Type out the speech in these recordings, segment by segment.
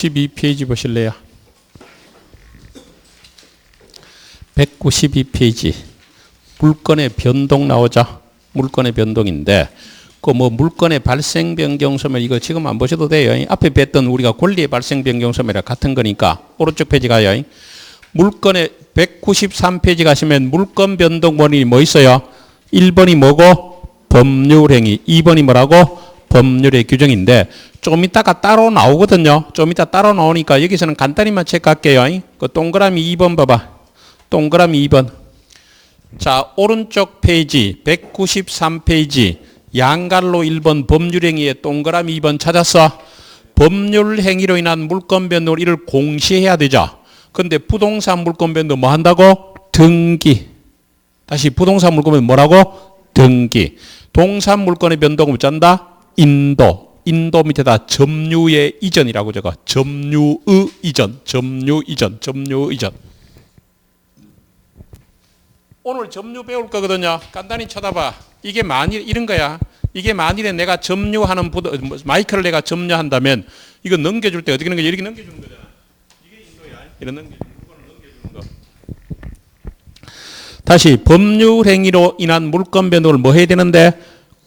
192페이지 보실래요? 192페이지. 물건의 변동 나오죠? 물건의 변동인데, 그 뭐 물건의 발생 변경 소멸 이거 지금 안 보셔도 돼요. 앞에 뵀던 우리가 권리의 발생 변경 소멸이랑 같은 거니까 오른쪽 페이지 가요. 물건의 193페이지 가시면 물건 변동 원인이 뭐 있어요? 1번이 뭐고? 법률행위. 2번이 뭐라고? 법률의 규정인데 좀 이따가 따로 나오거든요. 좀 이따 따로 나오니까 여기서는 간단히만 체크할게요. 그 동그라미 2번 봐봐. 동그라미 2번. 자, 오른쪽 페이지 193페이지 양갈로 1번 법률행위의 동그라미 2번 찾았어. 법률행위로 인한 물건 변동을 이를 공시해야 되죠. 근데 부동산 물건 변동 뭐 한다고? 등기. 다시 부동산 물건 변동 뭐라고? 등기. 동산 물건의 변동을 짠다? 인도. 인도 밑에다 점유의 이전이라고 적어. 점유의 이전. 점유 이전. 점유 이전. 오늘 점유 배울 거거든요. 간단히 쳐다봐. 이게 만일 이런 거야. 이게 만일에 내가 점유하는 마이크를 내가 점유한다면 이거 넘겨줄 때 어떻게 하는 거야? 이렇게 넘겨주는 거잖아. 이게 인도야. 이런 넘겨주는 거. 다시 법률 행위로 인한 물건 변동을 뭐 해야 되는데?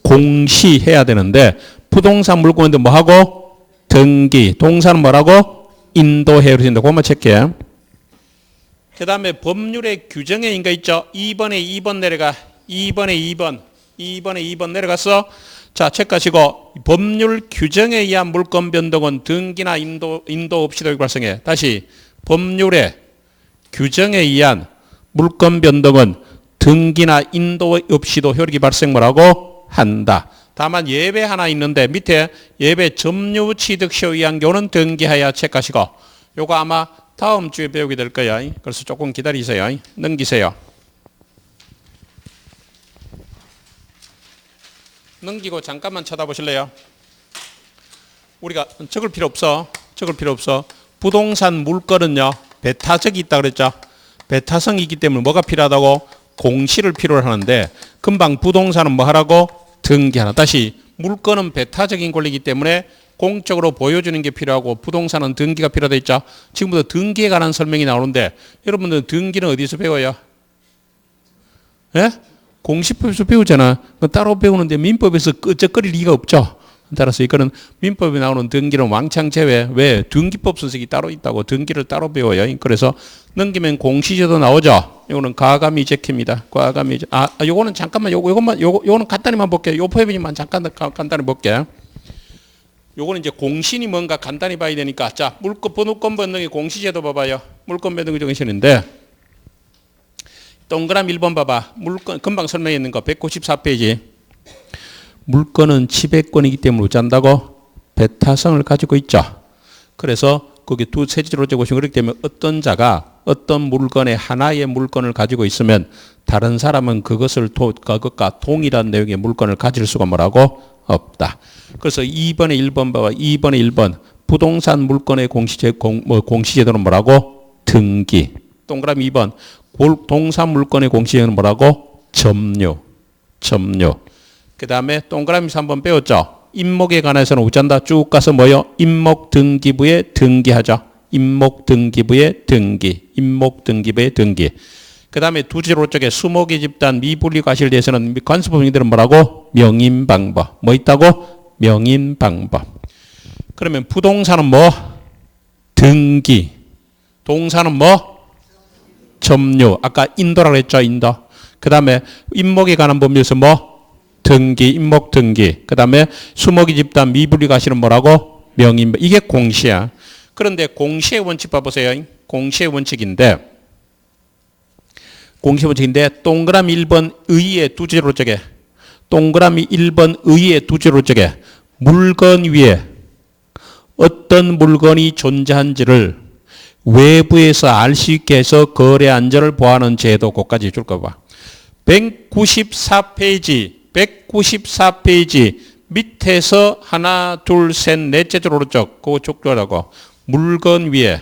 공시해야 되는데 부동산 물건 변동 뭐 하고? 등기. 동사는 뭐라고? 인도해야 된다. 그것만 체크해. 그 다음에 법률의 규정에 인가 있죠? 2번에 2번 내려가. 2번에 2번. 2번에 2번 내려갔어. 자, 체크하시고 법률 규정에 의한 물건 변동은 등기나 인도 없이도 발생해. 다시 법률의 규정에 의한 물건 변동은 등기나 인도 없이도 효력이 발생 뭐라고? 한다. 다만 예외 하나 있는데 밑에 예외 점유 취득 시효에 의한 경우는 등기하여 체크하시고 요거 아마 다음 주에 배우게 될 거야. 그래서 조금 기다리세요. 넘기세요. 넘기고 잠깐만 쳐다보실래요? 우리가 적을 필요 없어. 적을 필요 없어. 부동산 물건은요. 배타적이 있다 그랬죠. 배타성이 있기 때문에 뭐가 필요하다고? 공시를 필요로 하는데 금방 부동산은 뭐 하라고? 등기하라. 다시 물건은 배타적인 권리이기 때문에 공적으로 보여주는 게 필요하고 부동산은 등기가 필요하다 했죠. 지금부터 등기에 관한 설명이 나오는데 여러분들 등기는 어디서 배워요? 예? 공시법에서 배우잖아. 따로 배우는데 민법에서 끄적거릴 리가 없죠. 따라서 이거는 민법에 나오는 등기는 왕창 제외. 왜? 등기법 선생이 따로 있다고 등기를 따로 배워요. 그래서 넘기면 공시제도 나오죠. 이거는 과감히 제킵니다. 과감히. 요거는 잠깐만 요거는 간단히만 볼게요. 요 포인트만 잠깐 간단히 볼게요. 요거는 이제 공신이 뭔가 간단히 봐야 되니까. 자, 물권 변동의 공시제도 봐봐요. 물권 변동의 정신인데 동그라미 1번 봐봐. 물건 금방 설명했는 거 194페이지. 물건은 지배권이기 때문에 어쩐다고? 배타성을 가지고 있죠. 그래서 거기 두 세지로 적으시면 그렇기 때문에 어떤 자가 어떤 물건의 하나의 물건을 가지고 있으면 다른 사람은 그것과 동일한 내용의 물건을 가질 수가 뭐라고? 없다. 그래서 2번에 1번 봐봐. 2번에 1번. 부동산 물건의 공시제도는 뭐라고? 등기. 동그라미 2번. 동산 물건의 공시제도는 뭐라고? 점유. 그 다음에 동그라미 3번 배웠죠? 임목에 관해서는 어쩐다? 쭉 가서 뭐요? 임목 등기부에 등기하죠. 임목 등기부에 등기. 임목 등기부에 등기. 그 다음에 두지로 쪽에 수목의 집단 미분리 과실에 대해서는 관습법인들은 뭐라고? 명인방법. 뭐 있다고? 명인방법. 그러면 부동산은 뭐? 등기. 동사는 뭐? 점유. 아까 인도라고 했죠. 인도. 그 다음에 임목에 관한 법률에서 뭐? 등기. 임목 등기. 그 다음에 수목의 집단 미분리 과실은 뭐라고? 명인. 이게 공시야. 그런데 공시의 원칙 봐보세요. 공시의 원칙인데 동그라미 1번 의의 두제로 쪽에 동그라미 1번 의의 두제로 쪽에 물건 위에 어떤 물건이 존재한지를 외부에서 알 수 있게 해서 거래 안전을 보호하는 제도 그것까지 줄 거 봐. 194페이지 밑에서 하나 둘 셋 넷째 줄 오른쪽 그거 쭉 물건 위에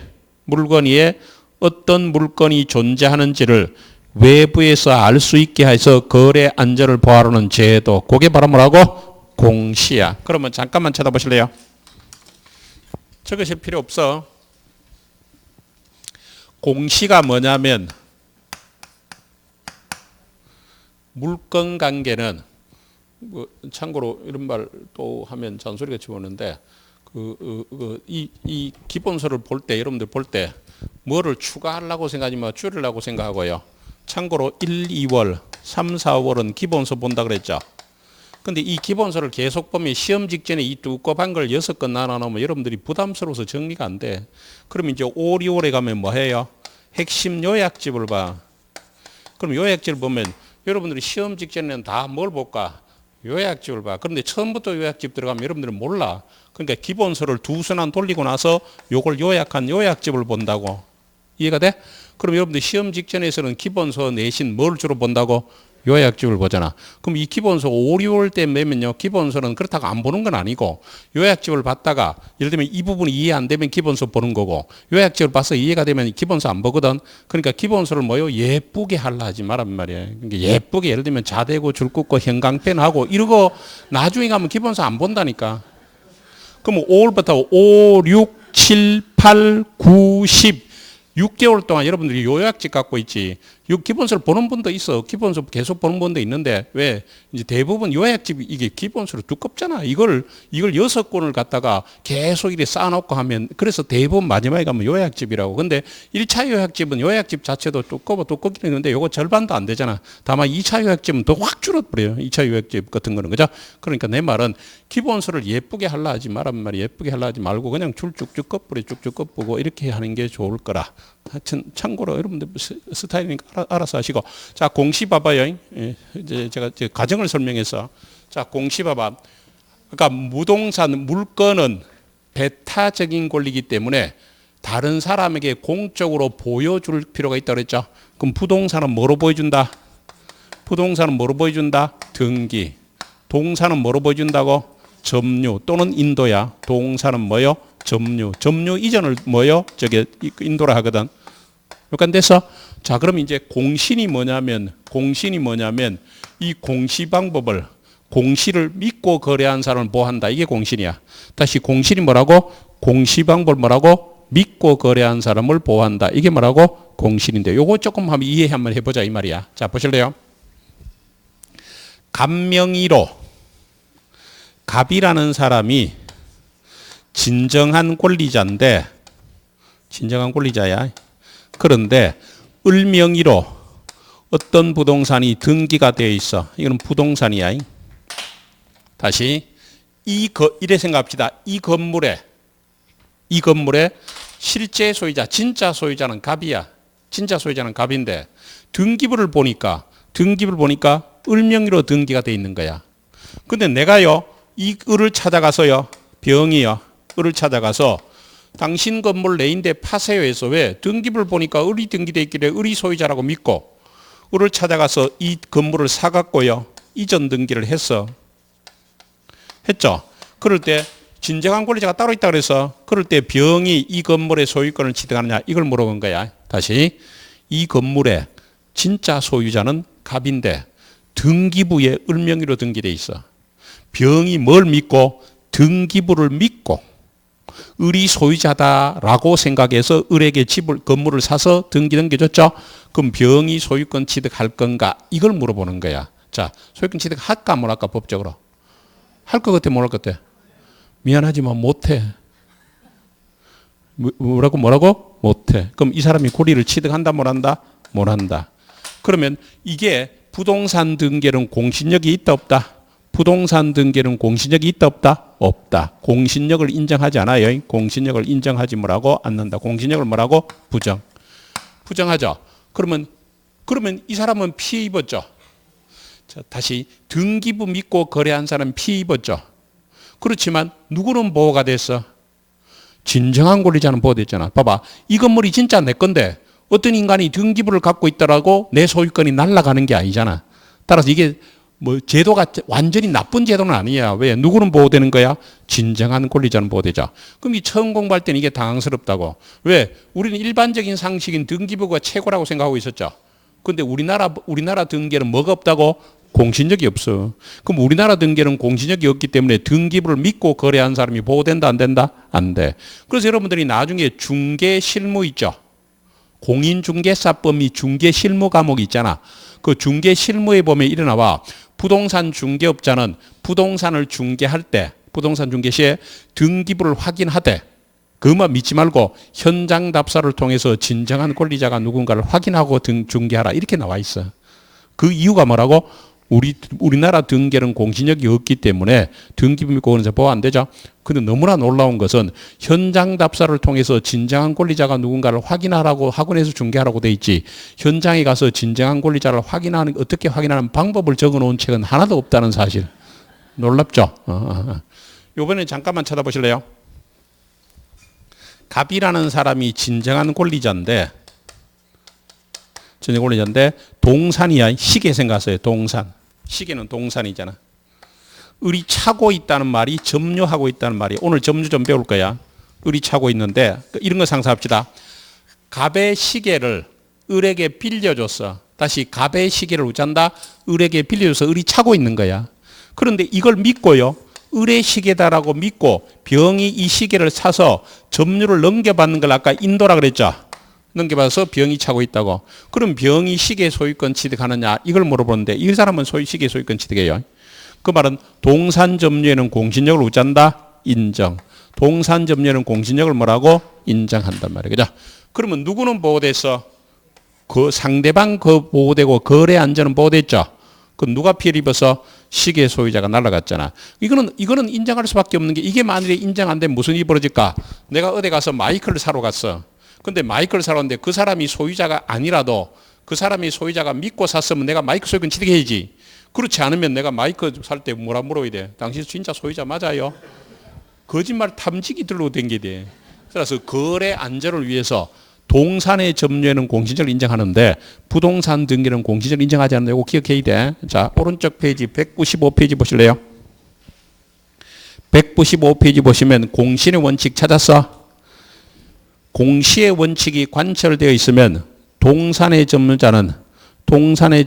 어떤 물건이 존재하는지를 외부에서 알 수 있게 해서 거래 안전을 보호하는 제도. 그게 바로 뭐라고? 공시야. 그러면 잠깐만 쳐다보실래요? 적으실 필요 없어. 공시가 뭐냐면 물건 관계는 뭐 참고로 이런 말 또 하면 잔소리같이 보는데 이 기본서를 볼 때 여러분들 볼 때 뭐를 추가하려고 생각하지만 줄이려고 생각하고요. 참고로 1, 2월, 3, 4월은 기본서 본다 그랬죠. 근데 이 기본서를 계속 보면 시험 직전에 이 두꺼운 걸 6건 나눠 놓으면 여러분들이 부담스러워서 정리가 안 돼. 그러면 이제 5, 6월에 가면 뭐 해요? 핵심 요약집을 봐. 그럼 요약집을 보면 여러분들이 시험 직전에는 다 뭘 볼까? 요약집을 봐. 그런데 처음부터 요약집 들어가면 여러분들은 몰라. 그러니까 기본서를 두 순환 돌리고 나서 요걸 요약한 요약집을 본다고. 이해가 돼? 그럼 여러분들 시험 직전에서는 기본서 내신 뭘 주로 본다고? 요약집을 보잖아. 그럼 이 기본서 5, 6월 때 매면요. 기본서는 그렇다고 안 보는 건 아니고 요약집을 봤다가 예를 들면 이 부분이 이해 안 되면 기본서 보는 거고 요약집을 봐서 이해가 되면 기본서 안 보거든. 그러니까 기본서를 뭐요? 예쁘게 하려 하지 말란 말이에요. 그러니까 예쁘게 예를 들면 자대고 줄 긋고 형광펜하고 이러고 나중에 가면 기본서 안 본다니까. 그럼 5월부터 5, 6, 7, 8, 9, 10 6개월 동안 여러분들이 요약집 갖고 있지. 기본서를 보는 분도 있어. 기본서 계속 보는 분도 있는데 왜 이제 대부분 요약집이 이게 기본서로 두껍잖아. 이걸 6권을 갖다가 계속 이렇게 쌓아놓고 하면 그래서 대부분 마지막에 가면 요약집이라고. 근데 1차 요약집은 요약집 자체도 두껍긴 했는데 요거 절반도 안 되잖아. 다만 2차 요약집은 더 확 줄어버려요. 2차 요약집 같은 거는. 그죠? 그러니까 내 말은 기본서를 예쁘게 하려 하지 말란 말이 예쁘게 하려 하지 말고 그냥 줄 쭉쭉 꺾어버려 쭉쭉 꺾고 이렇게 하는 게 좋을 거라. 하여튼 참고로 여러분들 스타일이니까 알아서 하시고. 자, 공시 봐봐요. 예, 이제 제가 가정을 설명해서. 자, 공시 봐봐. 그러니까 무동산 물건은 배타적인 권리이기 때문에 다른 사람에게 공적으로 보여줄 필요가 있다고 그랬죠. 그럼 부동산은 뭐로 보여준다? 부동산은 뭐로 보여준다? 등기. 동사는 뭐로 보여준다고? 점유 또는 인도야. 동사는 뭐요? 점유. 점유 이전을 뭐요? 저게 인도라 하거든. 그러니까 돼서 자, 그럼 이제 공신이 뭐냐면 이 공시 방법을 공시를 믿고 거래한 사람을 보호한다. 이게 공신이야. 다시 공신이 뭐라고? 공시 방법을 뭐라고? 믿고 거래한 사람을 보호한다. 이게 뭐라고? 공신인데 요거 조금 한번 이해 한번 해보자 이 말이야. 자, 보실래요? 갑명의로 갑이라는 사람이 진정한 권리자인데 진정한 권리자야. 그런데 을명의로 어떤 부동산이 등기가 되어 있어. 이건 부동산이야. 다시 이래 생각합시다. 이 건물에 실제 소유자, 진짜 소유자는 갑이야. 진짜 소유자는 갑인데 등기부를 보니까 을명의로 등기가 되어 있는 거야. 근데 내가요 이 을을 찾아가서요 병이요 을을 찾아가서 당신 건물 내인데 파세요 해서 왜? 등기부를 보니까 을이 등기되어 있길래 을이 소유자라고 믿고 을을 찾아가서 이 건물을 사갖고요 이전 등기를 했어. 했죠. 그럴 때 진정한 권리자가 따로 있다 그래서 그럴 때 병이 이 건물의 소유권을 취득하느냐 이걸 물어본 거야. 다시 이 건물의 진짜 소유자는 갑인데 등기부에 을명의로 등기되어 있어. 병이 뭘 믿고? 등기부를 믿고 을이 소유자다라고 생각해서 을에게 건물을 사서 등기 넘겨줬죠. 그럼 병이 소유권 취득할 건가? 이걸 물어보는 거야. 자, 소유권 취득할까 못 할까 법적으로? 할 것 같아 못 할 것 같아? 미안하지만 못해. 뭐라고? 못해. 그럼 이 사람이 권리를 취득한다 못 한다? 못 한다. 그러면 이게 부동산 등기는 공신력이 있다 없다? 부동산 등기는 공신력이 있다 없다? 없다. 공신력을 인정하지 않아요. 공신력을 인정하지 뭐라고? 않는다. 공신력을 뭐라고? 부정하죠. 그러면 이 사람은 피해 입었죠. 자, 다시 등기부 믿고 거래한 사람은 피해 입었죠. 그렇지만 누구는 보호가 됐어? 진정한 권리자는 보호됐잖아. 봐봐. 이 건물이 진짜 내 건데 어떤 인간이 등기부를 갖고 있더라고 내 소유권이 날아가는 게 아니잖아. 따라서 이게 뭐 제도가 완전히 나쁜 제도는 아니야. 왜? 누구는 보호되는 거야? 진정한 권리자는 보호되죠. 그럼 이 처음 공부할 때는 이게 당황스럽다고. 왜? 우리는 일반적인 상식인 등기부가 최고라고 생각하고 있었죠. 근데 우리나라 등기에는 뭐가 없다고? 공신력이 없어. 그럼 우리나라 등기는 공신력이 없기 때문에 등기부를 믿고 거래한 사람이 보호된다 안 된다? 안 돼. 그래서 여러분들이 나중에 중개실무 있죠. 공인중개사법이 중개실무 과목이 있잖아. 그 중개실무에 보면 일어나와 부동산 중개업자는 부동산을 중개할 때 부동산 중개 시에 등기부를 확인하되 그것만 믿지 말고 현장 답사를 통해서 진정한 권리자가 누군가를 확인하고 중개하라 이렇게 나와 있어. 그 이유가 뭐라고? 우리나라 등기는 공신력이 없기 때문에 등기부 믿고 그러는 보호 안 되죠. 근데 너무나 놀라운 것은 현장 답사를 통해서 진정한 권리자가 누군가를 확인하라고 학원에서 중개하라고 돼 있지. 현장에 가서 진정한 권리자를 확인하는 어떻게 확인하는 방법을 적어놓은 책은 하나도 없다는 사실. 놀랍죠. 이번에 잠깐만 쳐다보실래요? 갑이라는 사람이 진정한 권리자인데 동산이야. 시계 생각하세요. 동산. 시계는 동산이잖아. 을이 차고 있다는 말이 점유하고 있다는 말이. 오늘 점유 좀 배울 거야. 을이 차고 있는데 이런 거 상상합시다. 갑의 시계를 을에게 빌려줬어. 다시 갑의 시계를 우짠다. 을에게 빌려줘서 을이 차고 있는 거야. 그런데 이걸 믿고요. 을의 시계다라고 믿고 병이 이 시계를 사서 점유를 넘겨받는 걸 아까 인도라 그랬죠. 넘겨받아서 병이 차고 있다고. 그럼 병이 시계 소유권 취득하느냐 이걸 물어보는데 이 사람은 시계 소유권 취득해요. 그 말은 동산 점유에는 공신력을 우짠다 인정. 동산 점유에는 공신력을 뭐라고 인정한단 말이에요. 그죠? 그러면 누구는 보호됐어? 그 상대방 보호되고 거래 안전은 보호됐죠. 그럼 누가 피해를 입어서? 시계 소유자가 날아갔잖아. 이거는 인정할 수밖에 없는 게 이게 만일에 인정 안 되면 무슨 일이 벌어질까? 내가 어디 가서 마이크를 사러 갔어. 근데 마이크를 사러 왔는데 그 사람이 소유자가 아니라도 그 사람이 소유자가 믿고 샀으면 내가 마이크 소유권 취득해야지. 그렇지 않으면 내가 마이크 살 때 뭐라 물어야 돼? 당신 진짜 소유자 맞아요? 거짓말 탐지기 들고 댕겨야 돼. 그래서 거래 안전을 위해서 동산의 점유에는 공신력을 인정하는데 부동산 등기는 공신력을 인정하지 않는다. 이거 기억해야 돼. 자, 오른쪽 페이지 195페이지 보실래요? 195페이지 보시면 공신의 원칙 찾았어? 공시의 원칙이 관철되어 있으면 동산의 점유자는 동산에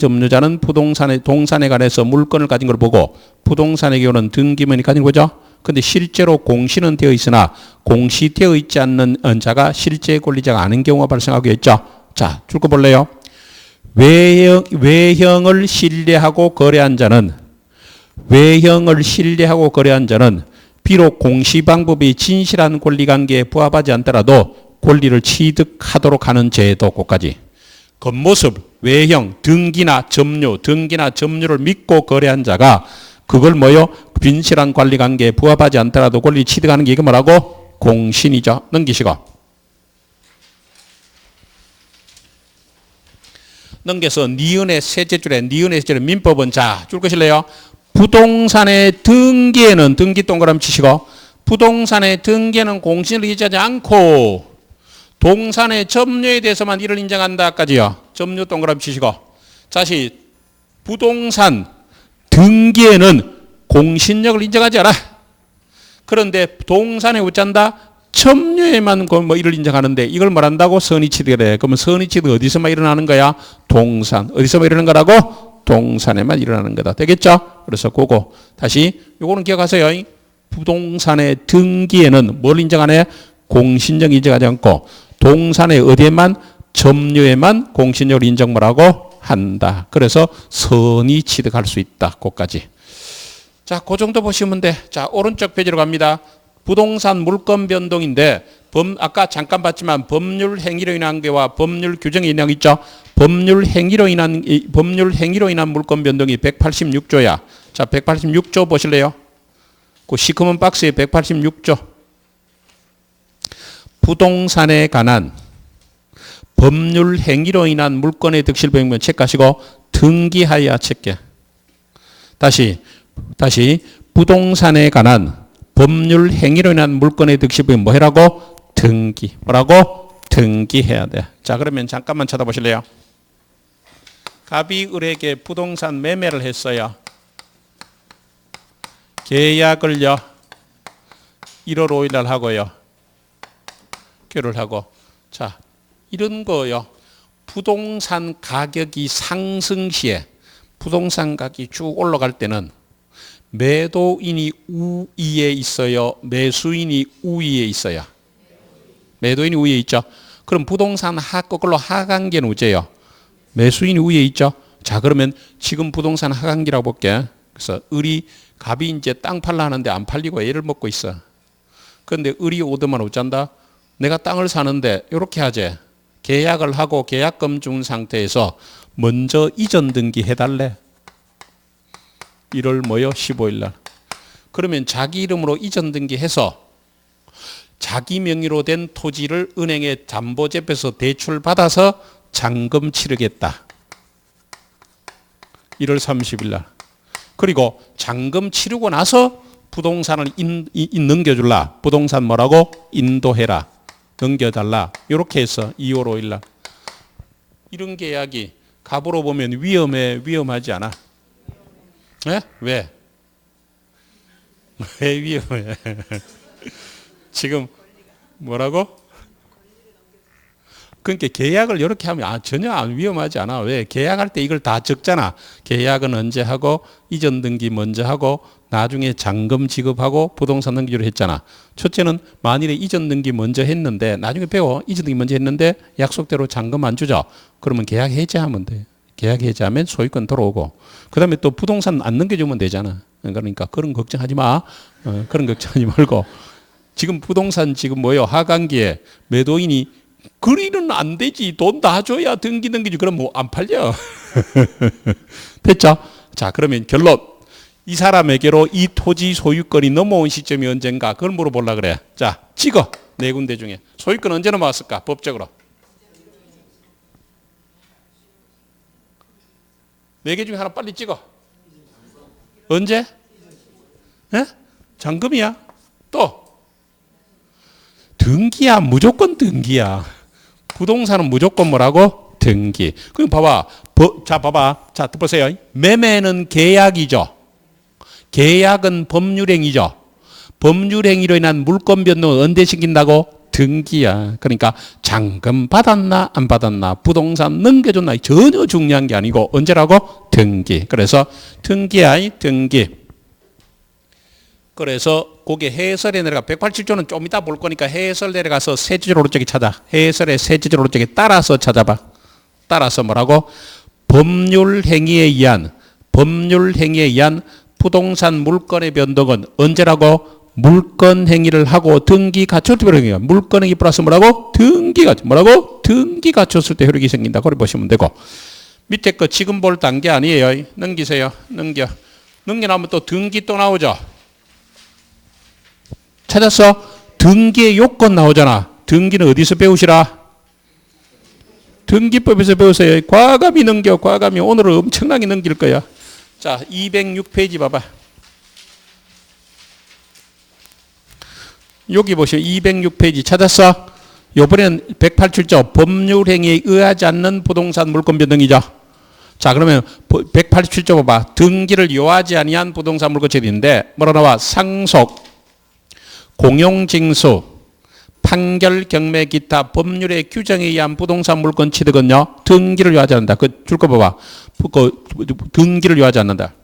관해서 물건을 가진 걸 보고 부동산의 경우는 등기문이 가진 거죠. 근데 실제로 공시는 되어 있으나 공시되어 있지 않는 자가 실제 권리자가 아닌 경우가 발생하겠죠. 자, 줄 거 볼래요? 외형을 신뢰하고 거래한 자는 비록 공시 방법이 진실한 권리관계에 부합하지 않더라도 권리를 취득하도록 하는 제도까지. 겉모습, 외형, 등기나 점유를 믿고 거래한 자가 그걸 진실한 관리관계에 부합하지 않더라도 권리 취득하는 게 이게 뭐라고? 공신이죠. 넘기시고. 넘겨서 니은의 셋째 줄에 민법은 자, 줄 것일래요? 부동산의 등기에는 등기 동그라미 치시고 부동산의 등기에는 공신을 의지하지 않고 동산의 점유에 대해서만 이를 인정한다까지요. 점유 동그라미 치시고 다시 부동산 등기에는 공신력을 인정하지 않아. 그런데 동산에 어쩐다? 점유에만 이를 인정하는데 이걸 말한다고 선의취득을 해. 그러면 선의취득 어디서만 일어나는 거야? 동산. 어디서만 일어나는 거라고? 동산에만 일어나는 거다. 되겠죠? 그래서 그거 다시 요거는 기억하세요. 부동산의 등기에는 뭘 인정하네? 공신력 인정하지 않고 동산의 어디에만 점유에만 공신력을 인정 뭐라고 한다. 그래서 선의 취득할 수 있다. 그까지. 자, 그 정도 보시면 돼. 자, 오른쪽 페이지로 갑니다. 부동산 물건 변동인데 아까 잠깐 봤지만 법률 행위로 인한 게와 법률 규정이 인한 있죠. 법률 행위로 인한 물건 변동이 186조야. 자, 186조 보실래요? 그 시커먼 박스에 186조. 부동산에 관한 법률 행위로 인한 물건의 득실 변경 체크하시고 등기하여야 체크. 다시 부동산에 관한 법률 행위로 인한 물건의 득실 변경 뭐 해라고? 등기. 뭐라고? 등기해야 돼. 자, 그러면 잠깐만 쳐다보실래요? 갑이 을에게 부동산 매매를 했어요. 계약을요 1월 5일 날 하고요. 교를 하고. 자, 이런 거요. 부동산 가격이 상승 시에 부동산 가격이 쭉 올라갈 때는 매도인이 우위에 있어요? 매수인이 우위에 있어요? 매도인이 우위에 있죠? 그럼 부동산 거꾸로 하강기는 어째요? 매수인이 우위에 있죠? 자, 그러면 지금 부동산 하강기라고 볼게. 그래서 갑이 이제 땅 팔라 하는데 안 팔리고 애를 먹고 있어. 그런데 을이 오더만 어쩐다? 내가 땅을 사는데 이렇게 하지. 계약을 하고 계약금 준 상태에서 먼저 이전 등기 해달래. 1월 15일 날. 그러면 자기 이름으로 이전 등기해서 자기 명의로 된 토지를 은행에 담보재표에서 대출 받아서 잔금 치르겠다. 1월 30일 날. 그리고 잔금 치르고 나서 부동산을 넘겨줄라. 부동산 뭐라고? 인도해라. 넘겨달라. 이렇게 해서 2월 5일 날. 이런 계약이 갑으로 보면 위험하지 않아? 네? 왜? 왜 위험해? 지금 뭐라고? 그러니까 계약을 이렇게 하면 전혀 안 위험하지 않아. 왜? 계약할 때 이걸 다 적잖아. 계약은 언제 하고 이전 등기 먼저 하고 나중에 잔금 지급하고 부동산 넘기기로 했잖아. 첫째는 만일에 이전 등기 먼저 했는데 나중에 배워. 이전 등기 먼저 했는데 약속대로 잔금 안 주죠. 그러면 계약 해지하면 돼. 계약 해지하면 소유권 들어오고 그 다음에 또 부동산 안 넘겨주면 되잖아. 그러니까 그런 걱정하지 마. 그런 걱정하지 말고 지금 부동산 지금 하강기에 매도인이 그리는 안 되지. 돈 다 줘야 등기지. 그럼 뭐 안 팔려. 됐죠? 자, 그러면 결론. 이 사람에게로 이 토지 소유권이 넘어온 시점이 언젠가 그걸 물어보려고 그래. 자, 찍어. 네 군데 중에. 소유권 언제 넘어왔을까? 법적으로. 네 개 중에 하나 빨리 찍어. 언제? 예? 잔금이야. 또. 등기야. 무조건 등기야. 부동산은 무조건 뭐라고? 등기. 그럼 봐봐. 자, 보세요. 매매는 계약이죠. 계약은 법률행위죠. 법률행위로 인한 물권 변동을 언제 시킨다고? 등기야. 그러니까 잔금 받았나 안 받았나 부동산 넘겨줬나 전혀 중요한 게 아니고 언제라고? 등기. 그래서 등기야. 등기. 그래서 그게 해설에 내려가 187조는 좀 이따 볼 거니까 해설 내려가서 세제절 오른쪽에 찾아. 해설의 세제절 오른쪽에 따라서 찾아봐. 따라서 뭐라고? 법률행위에 의한 부동산 물권의 변동은 언제라고? 물권 행위를 하고 등기 갖췄을 때 효력이 물권 행위 플러스 뭐라고? 등기 갖췄을 때 효력이 생긴다. 그걸 보시면 되고 밑에 거 지금 볼 단계 아니에요. 넘기세요. 넘겨나오면 또 등기 또 나오죠. 찾았어? 등기의 요건 나오잖아. 등기는 어디서 배우시라? 등기법에서 배우세요. 과감히 넘겨. 과감히. 오늘은 엄청나게 넘길 거야. 자, 206페이지 봐봐. 여기 보시면 206페이지 찾았어? 요번엔 187조 법률행위에 의하지 않는 부동산 물권 변동이죠. 자, 그러면 187조 봐봐. 등기를 요하지 아니한 부동산 물권 처리인데 뭐라 나와? 상속, 공용징수, 판결, 경매, 기타 법률의 규정에 의한 부동산 물권 취득은요 등기를 요하지 않는다. 줄 거 봐봐. 등기를 요하지 않는다.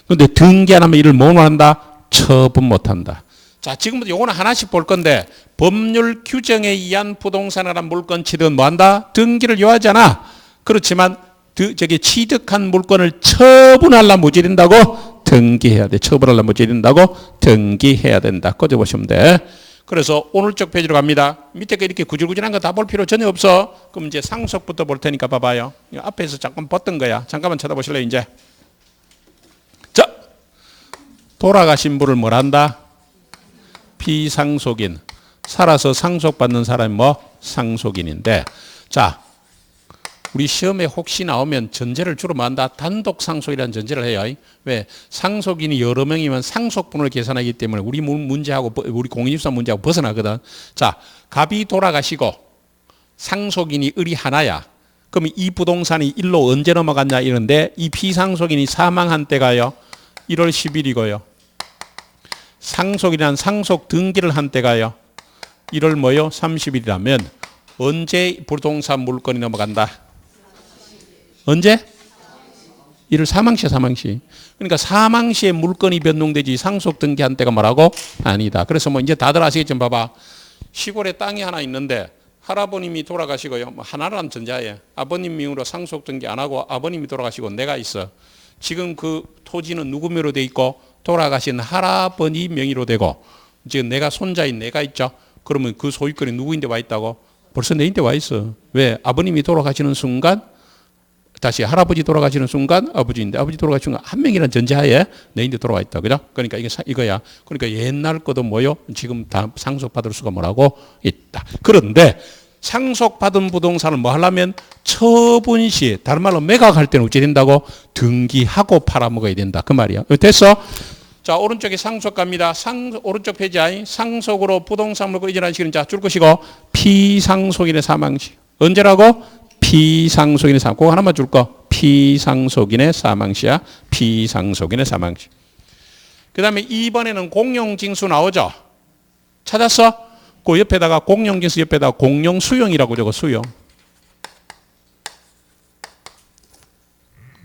그런데 등기 안 하면 이를 뭐 한다? 처분 못한다. 자, 지금부터 요거는 하나씩 볼 건데 법률 규정에 의한 부동산이라는 물권 취득은 뭐 한다? 등기를 요하지 않아. 그렇지만 취득한 물권을 처분하려면 뭐 된다고? 등기해야 돼. 처분하려면 뭐 된다고? 등기해야 된다. 꺼져 보시면 돼. 그래서 오늘 쪽 페이지로 갑니다. 밑에 거 이렇게 구질구질한 거 다 볼 필요 전혀 없어. 그럼 이제 상속부터 볼 테니까 봐봐요. 앞에서 잠깐 봤던 거야. 잠깐만 쳐다보실래요, 이제? 자, 돌아가신 분을 뭘 한다? 피상속인. 살아서 상속받는 사람이 뭐? 상속인인데. 자, 우리 시험에 혹시 나오면 전제를 주로 뭐 한다? 단독 상속이라는 전제를 해요. 왜? 상속인이 여러 명이면 상속분을 계산하기 때문에 우리 문제하고 우리 공인입사 문제하고 벗어나거든. 자, 갑이 돌아가시고 상속인이 을이 하나야. 그럼 이 부동산이 일로 언제 넘어갔냐 이런데 이 피상속인이 사망한 때가요 1월 10일이고요. 상속이란 상속 등기를 한 때가요 1월 뭐요? 30일이라면 언제 부동산 물건이 넘어간다? 언제? 이를 사망시야, 사망시. 그러니까 사망시에 물건이 변동되지 상속 등기한 때가 뭐라고? 아니다. 그래서 뭐 이제 다들 아시겠지만 봐봐. 시골에 땅이 하나 있는데 할아버님이 돌아가시고요. 뭐 하나라는 전자에 아버님 명의로 상속 등기 안 하고 아버님이 돌아가시고 내가 있어. 지금 그 토지는 누구 명의로 돼 있고 돌아가신 할아버지 명의로 되고 지금 내가 손자인 내가 있죠. 그러면 그 소유권이 누구인데 와 있다고? 벌써 내인데 와 있어. 왜? 아버님이 돌아가시는 순간 다시 할아버지 돌아가시는 순간 아버지인데 아버지 돌아가시는 순간 한 명이라는 전제하에 내인데 돌아와 있다. 그죠? 그러니까 이게 이거야. 그러니까 옛날 것도 뭐요? 지금 다 상속받을 수가 뭐라고? 있다. 그런데 상속받은 부동산을 뭐 하려면 처분 시, 다른 말로 매각할 때는 어찌 된다고? 등기하고 팔아먹어야 된다. 그 말이야. 됐어? 자, 오른쪽에 상속 갑니다. 오른쪽 페이지 상속으로 부동산 물건 이전하는 시기는 자, 줄 것이고 피상속인의 사망시. 언제라고? 피상속인의 사망. 그거 하나만 줄 거. 피상속인의 사망시야. 피상속인의 사망시. 그 다음에 2번에는 공용징수 나오죠. 찾았어? 그 옆에다가 공용징수 옆에다가 공용수용이라고 적어. 수용.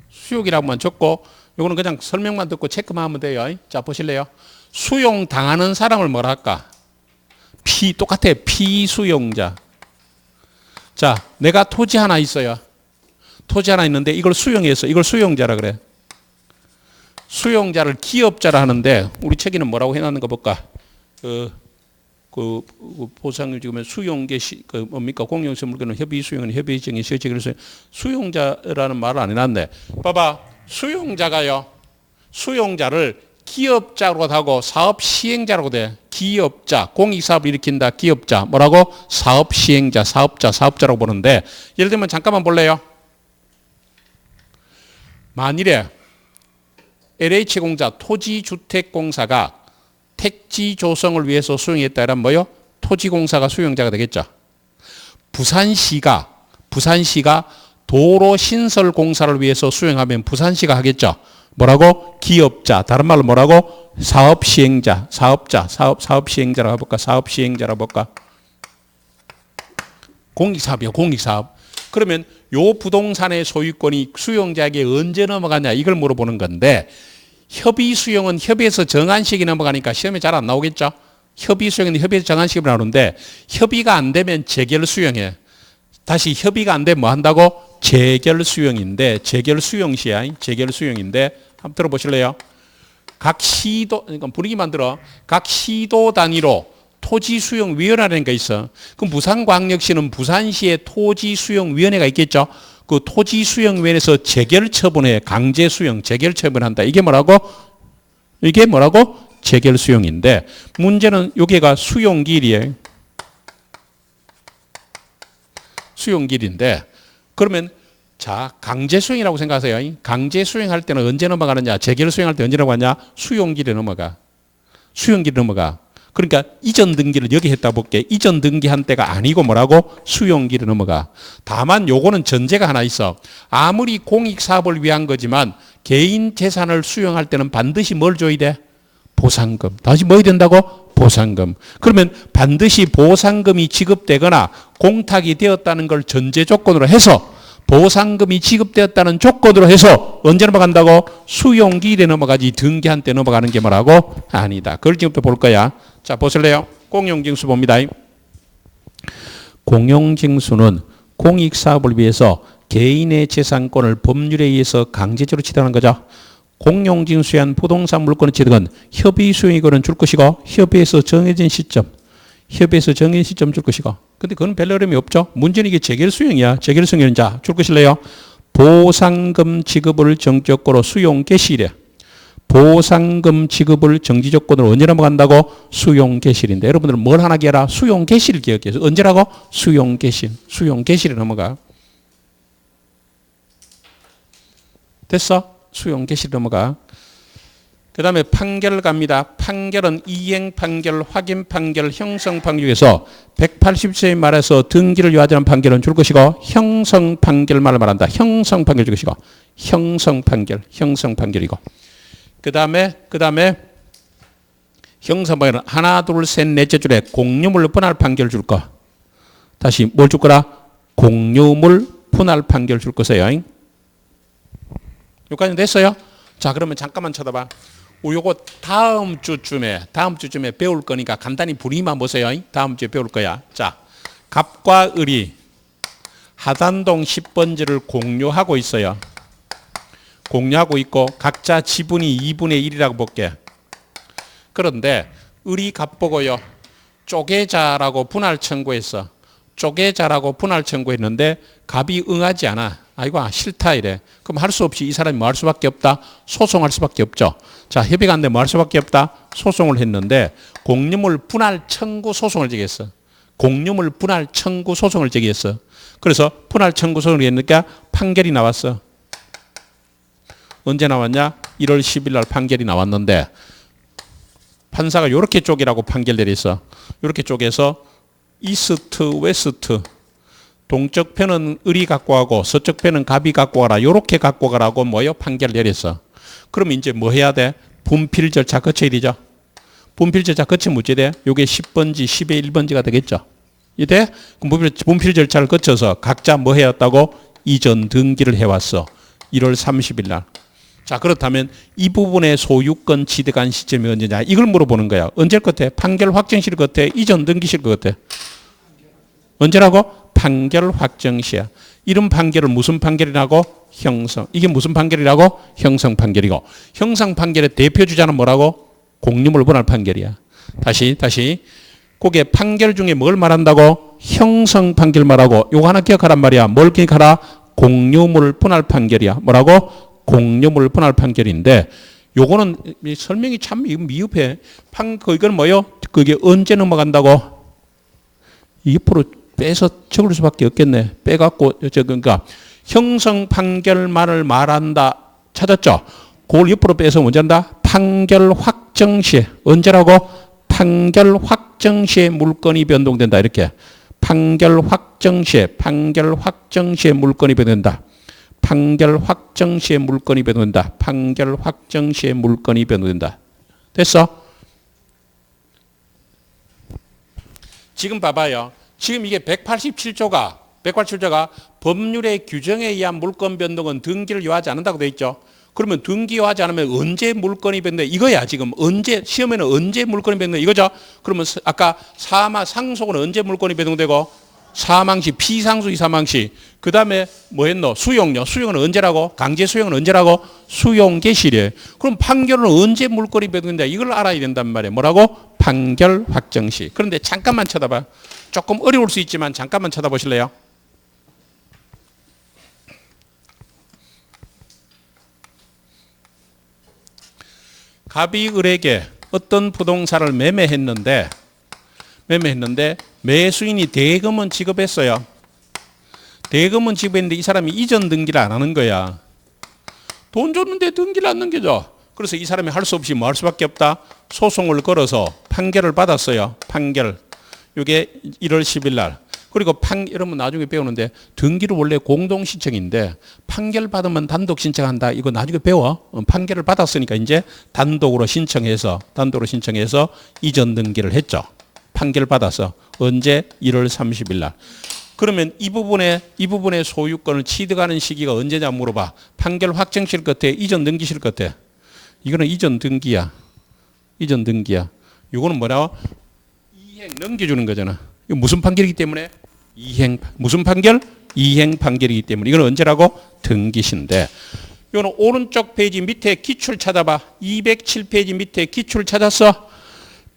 수용이라고만 적고 요거는 그냥 설명만 듣고 체크만 하면 돼요. 자, 보실래요? 수용 당하는 사람을 뭐라 할까? 똑같아. 피수용자. 자, 내가 토지 하나 있어요. 토지 하나 있는데 이걸 수용해서 이걸 수용자라 그래. 수용자를 기업자라 하는데 우리 책에는 뭐라고 해놨는 거 볼까? 보상을 지금 수용계 뭡니까? 공용성 물건은 협의 수용은 협의 정의 실제 그래서 수용자라는 말을 안 해놨네. 봐봐. 수용자가요. 수용자를 기업자로 하고 사업 시행자라고 돼. 기업자, 공익사업을 일으킨다. 기업자. 뭐라고? 사업 시행자, 사업자라고 보는데 예를 들면 잠깐만 볼래요? 만일에 LH공사, 토지주택공사가 택지 조성을 위해서 수용했다 이란 뭐요? 토지공사가 수용자가 되겠죠. 부산시가 도로 신설 공사를 위해서 수용하면 부산시가 하겠죠. 뭐라고? 기업자. 다른 말로 뭐라고? 사업 시행자. 사업 시행자라고 해볼까? 사업 시행자라고 볼까? 공익사업이요. 공익사업. 그러면 요 부동산의 소유권이 수용자에게 언제 넘어가냐 이걸 물어보는 건데 협의 수용은 협의에서 정한식이 넘어가니까 시험에 잘 안 나오겠죠. 협의 수용은 협의에서 정한식이 나오는데 협의가 안 되면 재결 수용해. 다시 협의가 안 되면 뭐 한다고? 재결 수용인데 재결 수용시야. 재결 수용인데 한번 들어보실래요? 각 시도 그러니까 분위기만 들어. 각 시도 단위로 토지 수용 위원회라는 게 있어. 그럼 부산광역시는 부산시에 토지 수용 위원회가 있겠죠. 그 토지 수용 위원회에서 재결 처분해. 강제 수용, 재결 처분한다. 이게 뭐라고? 이게 뭐라고? 재결 수용인데 문제는 여기가 수용기일이에요. 수용기일인데 그러면 자, 강제 수용이라고 생각하세요. 강제 수용할 때는 언제 넘어가느냐? 재결 수용할 때 언제 넘어가냐? 수용기일에 넘어가. 수용기일에 넘어가. 그러니까 이전 등기를 여기 했다 볼게. 이전 등기한 때가 아니고 뭐라고? 수용기일에 넘어가. 다만 요거는 전제가 하나 있어. 아무리 공익사업을 위한 거지만 개인 재산을 수용할 때는 반드시 뭘 줘야 돼? 보상금. 다시 뭐 해야 된다고? 보상금. 그러면 반드시 보상금이 지급되거나 공탁이 되었다는 걸 전제 조건으로 해서 보상금이 지급되었다는 조건으로 해서 언제 넘어간다고? 수용기일에 넘어가지 등기한 때 넘어가는 게 뭐라고? 아니다. 그걸 지금부터 볼 거야. 자, 보실래요? 공용징수 봅니다. 공용징수는 공익사업을 위해서 개인의 재산권을 법률에 의해서 강제적으로 취득하는 거죠. 공용징수에 한 부동산 물건의 취득은 협의 수용이거는 줄 것이고 협의에서 정해진 시점 줄 것이고 근데 그건 별 어려움이 없죠. 문제는 이게 재결 수용이야. 재결 수용은 자, 줄 것일래요? 보상금 지급을 정지조건으로 수용 개시일에 보상금 지급을 정지 조건으로 언제 넘어간다고? 수용 개시일인데 여러분들은 뭘 하나 기하라? 수용 개시를 기억해서 언제라고? 수용 개시일에 넘어가. 됐어? 수용 개시일 넘어가. 그 다음에 판결 갑니다. 판결은 이행 판결, 확인 판결, 형성 판결 중에서 180조에 말해서 등기를 요하지 않은 판결은 줄 것이고 형성 판결만을 말한다. 형성 판결 줄 것이고 형성 판결이고 그 다음에 형성 판결은 하나, 둘, 셋, 넷째 줄에 공유물 분할 판결 줄 거. 다시 뭘 줄 거라? 공유물 분할 판결 줄 거세요. 여기까지 됐어요? 자, 그러면 잠깐만 쳐다봐. 요거 다음 주쯤에 배울 거니까 간단히 분위기만 보세요. 다음 주에 배울 거야. 자, 갑과 을이 하단동 10번지를 공유하고 있어요. 공유하고 있고 각자 지분이 2분의 1이라고 볼게. 그런데 을이 갑 보고요. 쪼개자라고 분할 청구했어. 쪼개자라고 분할 청구했는데 갑이 응하지 않아. 아이고 싫다 이래. 그럼 할 수 없이 이 사람이 뭐 할 수밖에 없다? 소송할 수밖에 없죠. 자, 협의가 안 되면 뭐 할 수밖에 없다? 소송을 했는데 공유물 분할 청구 소송을 제기했어. 공유물 분할 청구 소송을 제기했어. 그래서 분할 청구 소송을 했으니까 판결이 나왔어. 언제 나왔냐? 1월 10일 날 판결이 나왔는데 판사가 이렇게 쪼개라고 판결 내렸어. 이렇게 쪼개서 이스트, 웨스트, 동쪽 편은 을이 갖고 가고 서쪽 편은 갑이 갖고 가라. 이렇게 갖고 가라고 뭐요? 판결 내렸어. 그럼 이제 뭐 해야 돼? 분필 절차 거쳐야 되죠. 분필 절차 거치면 어찌 돼? 요게 10번지, 10의 1번지가 되겠죠. 이때 분필 절차를 거쳐서 각자 뭐 해왔다고? 이전 등기를 해왔어. 1월 30일 날. 자, 그렇다면 이 부분의 소유권 취득한 시점이 언제냐? 이걸 물어보는 거야. 언제일 것 같아? 판결 확정시일 것 같아? 이전 등기시일 것 같아? 언제라고? 판결 확정시야. 이런 판결을 무슨 판결이라고? 형성. 이게 무슨 판결이라고? 형성 판결이고. 형성 판결의 대표 주자는 뭐라고? 공유물 분할 판결이야. 다시. 그게 판결 중에 뭘 말한다고? 형성 판결 말하고. 요거 하나 기억하란 말이야. 뭘 기억하라? 공유물 분할 판결이야. 뭐라고? 공유물 분할 판결인데 요거는 설명이 참 미흡해. 이건 뭐요? 그게 언제 넘어간다고? 2% 빼서 적을 수밖에 없겠네. 빼갖고 그러니까 형성 판결만을 말한다. 찾았죠? 그걸 옆으로 빼서 언제 한다? 판결 확정 시에. 언제라고? 판결 확정 시에 물건이 변동된다. 이렇게. 판결 확정 시에 물건이 변동된다. 판결 확정 시에 물건이 변동된다. 판결 확정 시에 물건이 변동된다. 됐어? 지금 봐봐요. 지금 이게 187조가 법률의 규정에 의한 물건 변동은 등기를 요하지 않는다고 되어 있죠. 그러면 등기 요하지 않으면 언제 물건이 변동돼? 이거야 지금. 언제 시험에는 언제 물건이 변동돼? 이거죠. 그러면 아까 상속은 언제 물건이 변동되고? 사망시, 피상수의 사망시. 그 다음에 뭐 했노? 수용요. 수용은 언제라고? 강제 수용은 언제라고? 수용 개시래. 그럼 판결은 언제 물건이 변동된다? 이걸 알아야 된단 말이에요. 뭐라고? 판결 확정시. 그런데 잠깐만 쳐다봐. 조금 어려울 수 있지만 잠깐만 쳐다보실래요? 갑이 을에게 어떤 부동산을 매매했는데 매수인이 대금은 지급했어요. 대금은 지급했는데 이 사람이 이전 등기를 안 하는 거야. 돈 줬는데 등기를 안 넘겨줘. 그래서 이 사람이 할 수 없이 뭐 할 수밖에 없다? 소송을 걸어서 판결을 받았어요. 판결. 이게 1월 10일 날. 그리고 여러분 나중에 배우는데 등기를 원래 공동 신청인데 판결 받으면 단독 신청한다. 이거 나중에 배워. 판결을 받았으니까 이제 단독으로 신청해서 이전 등기를 했죠. 판결 받아서 언제? 1월 30일 날. 그러면 이 부분의 소유권을 취득하는 시기가 언제냐 물어봐. 판결 확정실 끝에 이전 등기실 끝에. 이거는 이전 등기야. 이거는 뭐라고? 이행 넘겨주는 거잖아. 이거 무슨 판결이기 때문에? 무슨 판결? 이행 판결이기 때문에. 이건 언제라고? 등기신데. 이거는 오른쪽 페이지 밑에 기출 찾아봐. 207페이지 밑에 기출 찾았어.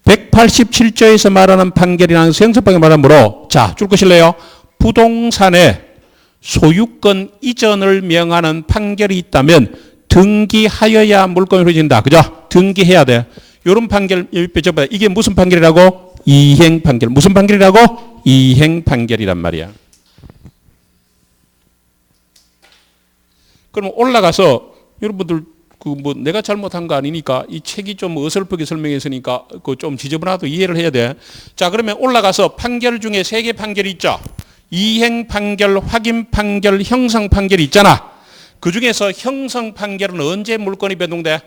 187조에서 말하는 판결이랑 형성판결 말하는 뭐로? 자, 줄 것일래요? 부동산의 소유권 이전을 명하는 판결이 있다면 등기하여야 물건이 흐려진다. 그죠? 등기해야 돼. 이런 판결, 이게 무슨 판결이라고? 이행 판결. 무슨 판결이라고? 이행 판결이란 말이야. 그럼 올라가서 여러분들 내가 잘못한 거 아니니까 이 책이 좀 어설프게 설명했으니까 좀 지저분하도 이해를 해야 돼. 자, 그러면 올라가서 판결 중에 3개 판결이 있죠. 이행 판결, 확인 판결, 형성 판결이 있잖아. 그 중에서 형성 판결은 언제 물건이 변동돼?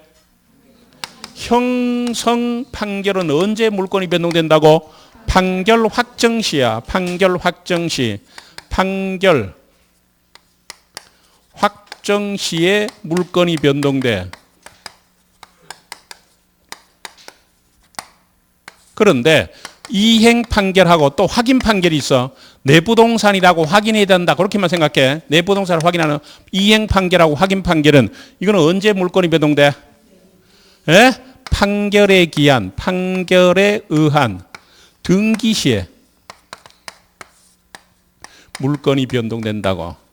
형성 판결은 언제 물건이 변동된다고? 판결 확정시야. 판결 확정시. 판결 확정 시에 물건이 변동돼. 그런데 이행 판결하고 또 확인 판결이 있어. 내 부동산이라고 확인해야 된다. 그렇게만 생각해. 내 부동산을 확인하는 이행 판결하고 확인 판결은 이거는 언제 물건이 변동돼? 예? 판결의 기한, 판결에 의한 등기 시에 물건이 변동된다고.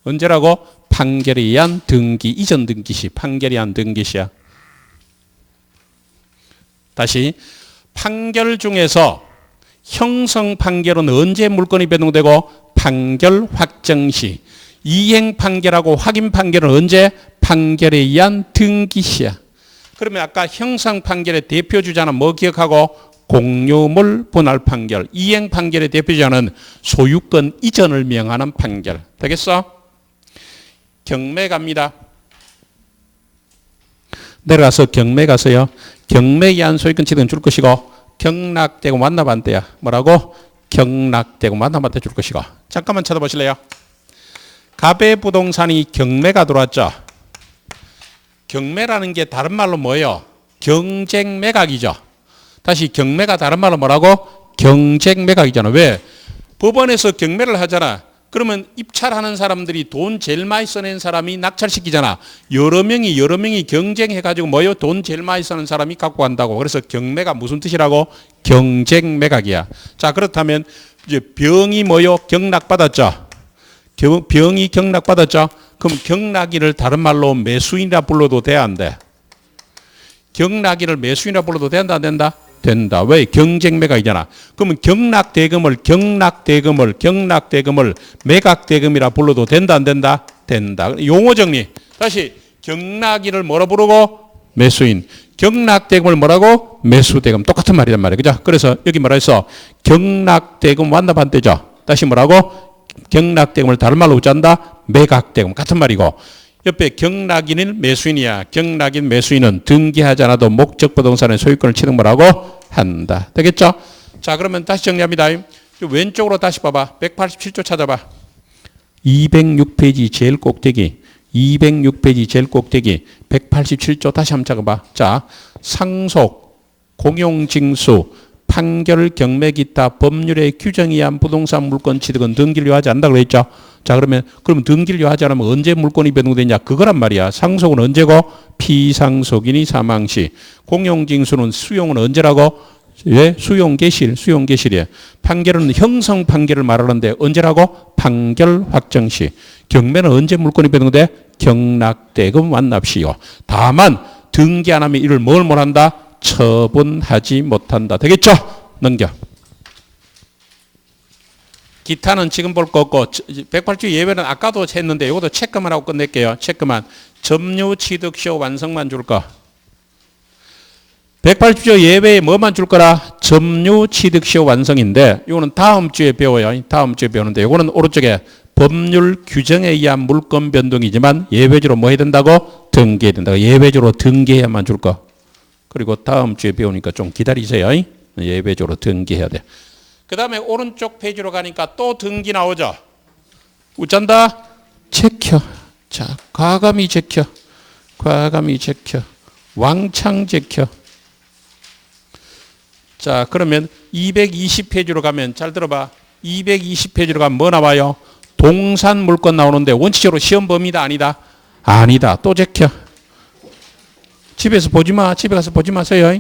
언제라고? 판결에 의한 등기, 이전 등기 시, 판결에 의한 등기 시야. 다시 판결 중에서 형성 판결은 언제 물건이 변동되고? 판결 확정 시. 이행 판결하고 확인 판결은 언제? 판결에 의한 등기 시야. 그러면 아까 형성 판결의 대표 주자는 뭐 기억하고? 공유물 분할 판결. 이행 판결의 대표 주자는 소유권 이전을 명하는 판결. 되겠어? 경매 갑니다. 내려가서 경매 가서요. 경매에 의한 소유권 취득은 줄 것이고 경락되고 만나반대야. 뭐라고? 경락되고 만나반대 줄 것이고. 잠깐만 쳐다보실래요? 갑의 부동산이 경매가 들어왔죠. 경매라는 게 다른 말로 뭐예요? 경쟁 매각이죠. 다시 경매가 다른 말로 뭐라고? 경쟁 매각이잖아. 왜? 법원에서 경매를 하잖아. 그러면 입찰하는 사람들이 돈 제일 많이 써낸 사람이 낙찰시키잖아. 여러 명이 경쟁해가지고 뭐요? 돈 제일 많이 쓰는 사람이 갖고 간다고. 그래서 경매가 무슨 뜻이라고? 경쟁 매각이야. 자, 그렇다면 이제 병이 뭐요? 경락받았죠. 병이 경락받았죠. 그럼 경락인을 다른 말로 매수인이라 불러도 돼, 안 돼? 경락인을 매수인이라 불러도 된다, 안 된다? 된다. 왜? 경쟁 매각이잖아. 그러면 경락대금을 매각대금이라 불러도 된다, 안 된다? 된다. 용어 정리. 다시 경락인을 뭐라 부르고? 매수인. 경락대금을 뭐라고? 매수대금. 똑같은 말이란 말이에요. 그죠? 그래서 여기 뭐라 했어? 경락대금 완납한대죠. 다시 뭐라고? 경락대금을 다른 말로 우짠다? 매각대금. 같은 말이고. 옆에 경락인은 매수인이야. 경락인 매수인은 등기하지 않아도 목적 부동산의 소유권을 취득 뭐라고? 한다. 되겠죠? 자, 그러면 다시 정리합니다. 왼쪽으로 다시 봐봐. 187조 찾아봐. 206페이지 제일 꼭대기. 206페이지 제일 꼭대기. 187조 다시 한번 찾아봐. 자, 상속, 공용징수, 판결, 경매, 기타 법률의 규정에 의한 부동산 물권 취득은 등기를 요하지 않는다 그랬죠. 자, 그러면 등기를 요하지 않으면 언제 물권이 변동되냐? 그거란 말이야. 상속은 언제고? 피상속인이 사망 시. 공용징수는 수용은 언제라고? 예? 수용 개시이야. 판결은 형성 판결을 말하는데 언제라고? 판결 확정 시. 경매는 언제 물권이 변동돼? 경락대금 완납 시요. 다만 등기 안 하면 이를 뭘 못한다? 처분하지 못한다. 되겠죠? 넘겨. 기타는 지금 볼 거 없고 108조 예외는 아까도 했는데 이것도 체크만 하고 끝낼게요. 체크만. 점유 취득시효 완성만 줄 거. 108조 예외에 뭐만 줄 거라? 점유 취득시효 완성인데 이거는 다음 주에 배워요. 다음 주에 배우는데 이거는 오른쪽에 법률 규정에 의한 물권 변동이지만 예외적으로 뭐 해야 된다고? 등기해야 된다고. 예외적으로 등기해야만 줄 거. 그리고 다음 주에 배우니까 좀 기다리세요. 예외적으로 등기해야 돼. 그 다음에 오른쪽 페이지로 가니까 또 등기 나오죠. 웃잔다? 제켜. 자, 과감히 제켜. 왕창 제켜. 자, 그러면 220페이지로 가면 잘 들어봐. 220페이지로 가면 뭐 나와요? 동산 물권 나오는데 원칙적으로 시험 범위다 아니다? 아니다. 또 제켜. 집에서 보지 마. 집에 가서 보지 마세요.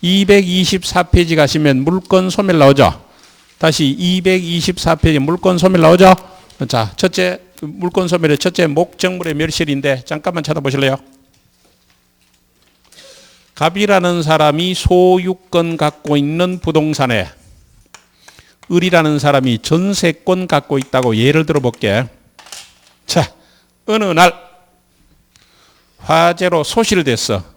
224페이지 가시면 물권 소멸 나오죠. 다시 224페이지 물권 소멸 나오죠. 자, 첫째 물권 소멸의 첫째 목적물의 멸실인데 잠깐만 찾아보실래요? 갑이라는 사람이 소유권 갖고 있는 부동산에 을이라는 사람이 전세권 갖고 있다고 예를 들어 볼게. 자, 어느 날 화재로 소실됐어.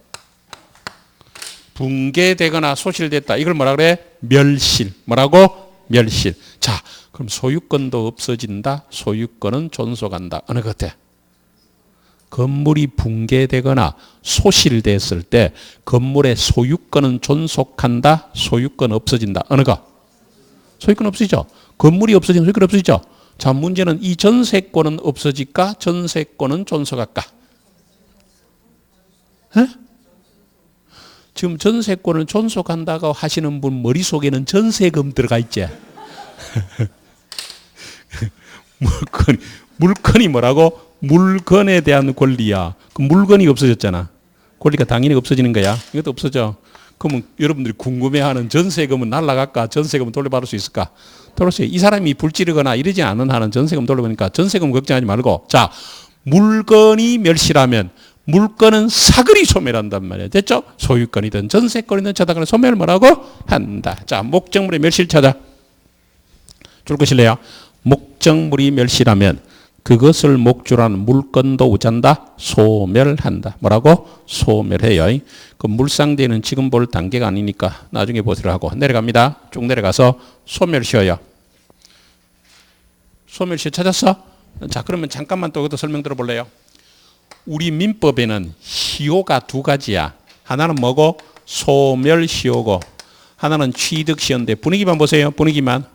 붕괴되거나 소실됐다. 이걸 뭐라 그래? 멸실. 뭐라고? 멸실. 자, 그럼 소유권도 없어진다. 소유권은 존속한다. 어느 것 같아? 건물이 붕괴되거나 소실됐을 때 건물의 소유권은 존속한다. 소유권 없어진다. 어느 거? 소유권 없어지죠. 건물이 없어지면 소유권 없어지죠. 자, 문제는 이 전세권은 없어질까? 전세권은 존속할까? 에? 지금 전세권을 존속한다고 하시는 분 머릿속에는 전세금 들어가 있지? 물건이 뭐라고? 물건에 대한 권리야. 그 물건이 없어졌잖아. 권리가 당연히 없어지는 거야. 이것도 없어져. 그러면 여러분들이 궁금해하는 전세금은 날라갈까? 전세금은 돌려받을 수 있을까? 돌릴 수 있어요. 이 사람이 불지르거나 이러지 않은 한은 전세금 돌려보니까 전세금 걱정하지 말고, 자, 물건이 멸실하면 물건은 사거리 소멸한단 말이에요. 됐죠? 소유권이든 전세권이든 저당권을 소멸을 뭐라고? 한다. 자, 목적물의 멸실 찾아. 줄 것일래요? 목적물이 멸실하면 그것을 목줄하는 물건도 우잔다? 소멸한다. 뭐라고? 소멸해요. 그 물상대는 지금 볼 단계가 아니니까 나중에 보시라 하고 내려갑니다. 쭉 내려가서 소멸시효요. 소멸시효 찾았어? 자, 그러면 잠깐만 또 이것도 설명 들어볼래요? 우리 민법에는 시효가 두 가지야. 하나는 뭐고? 소멸시효고 하나는 취득시효인데 분위기만 보세요. 분위기만.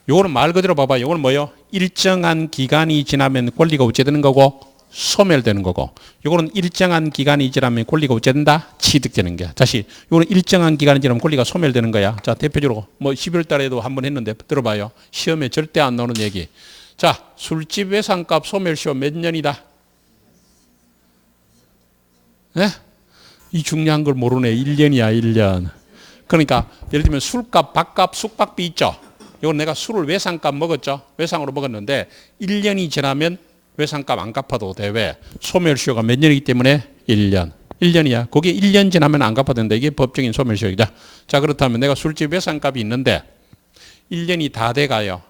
요거는 말 그대로 봐봐. 요거는 뭐예요? 일정한 기간이 지나면 권리가 우체되는 거고 소멸되는 거고, 요거는 일정한 기간이 지나면 권리가 우체된다? 취득되는 거야. 다시, 요거는 일정한 기간이 지나면 권리가 소멸되는 거야. 자, 대표적으로 뭐 12월 달에도 한번 했는데 들어봐요. 시험에 절대 안 나오는 얘기. 자, 술집 외상값 소멸시효 몇 년이다? 네? 이 중요한 걸 모르네. 1년이야, 1년. 그러니까 예를 들면 술값, 밥값, 숙박비 있죠? 이건 내가 술을 외상값 먹었죠. 외상으로 먹었는데 1년이 지나면 외상값 안 갚아도 돼. 왜? 소멸시효가 몇 년이기 때문에 1년. 1년이야. 거기에 1년 지나면 안 갚아도 된다. 이게 법적인 소멸시효이죠. 자, 그렇다면 내가 술집 외상값이 있는데 1년이 다 돼가요.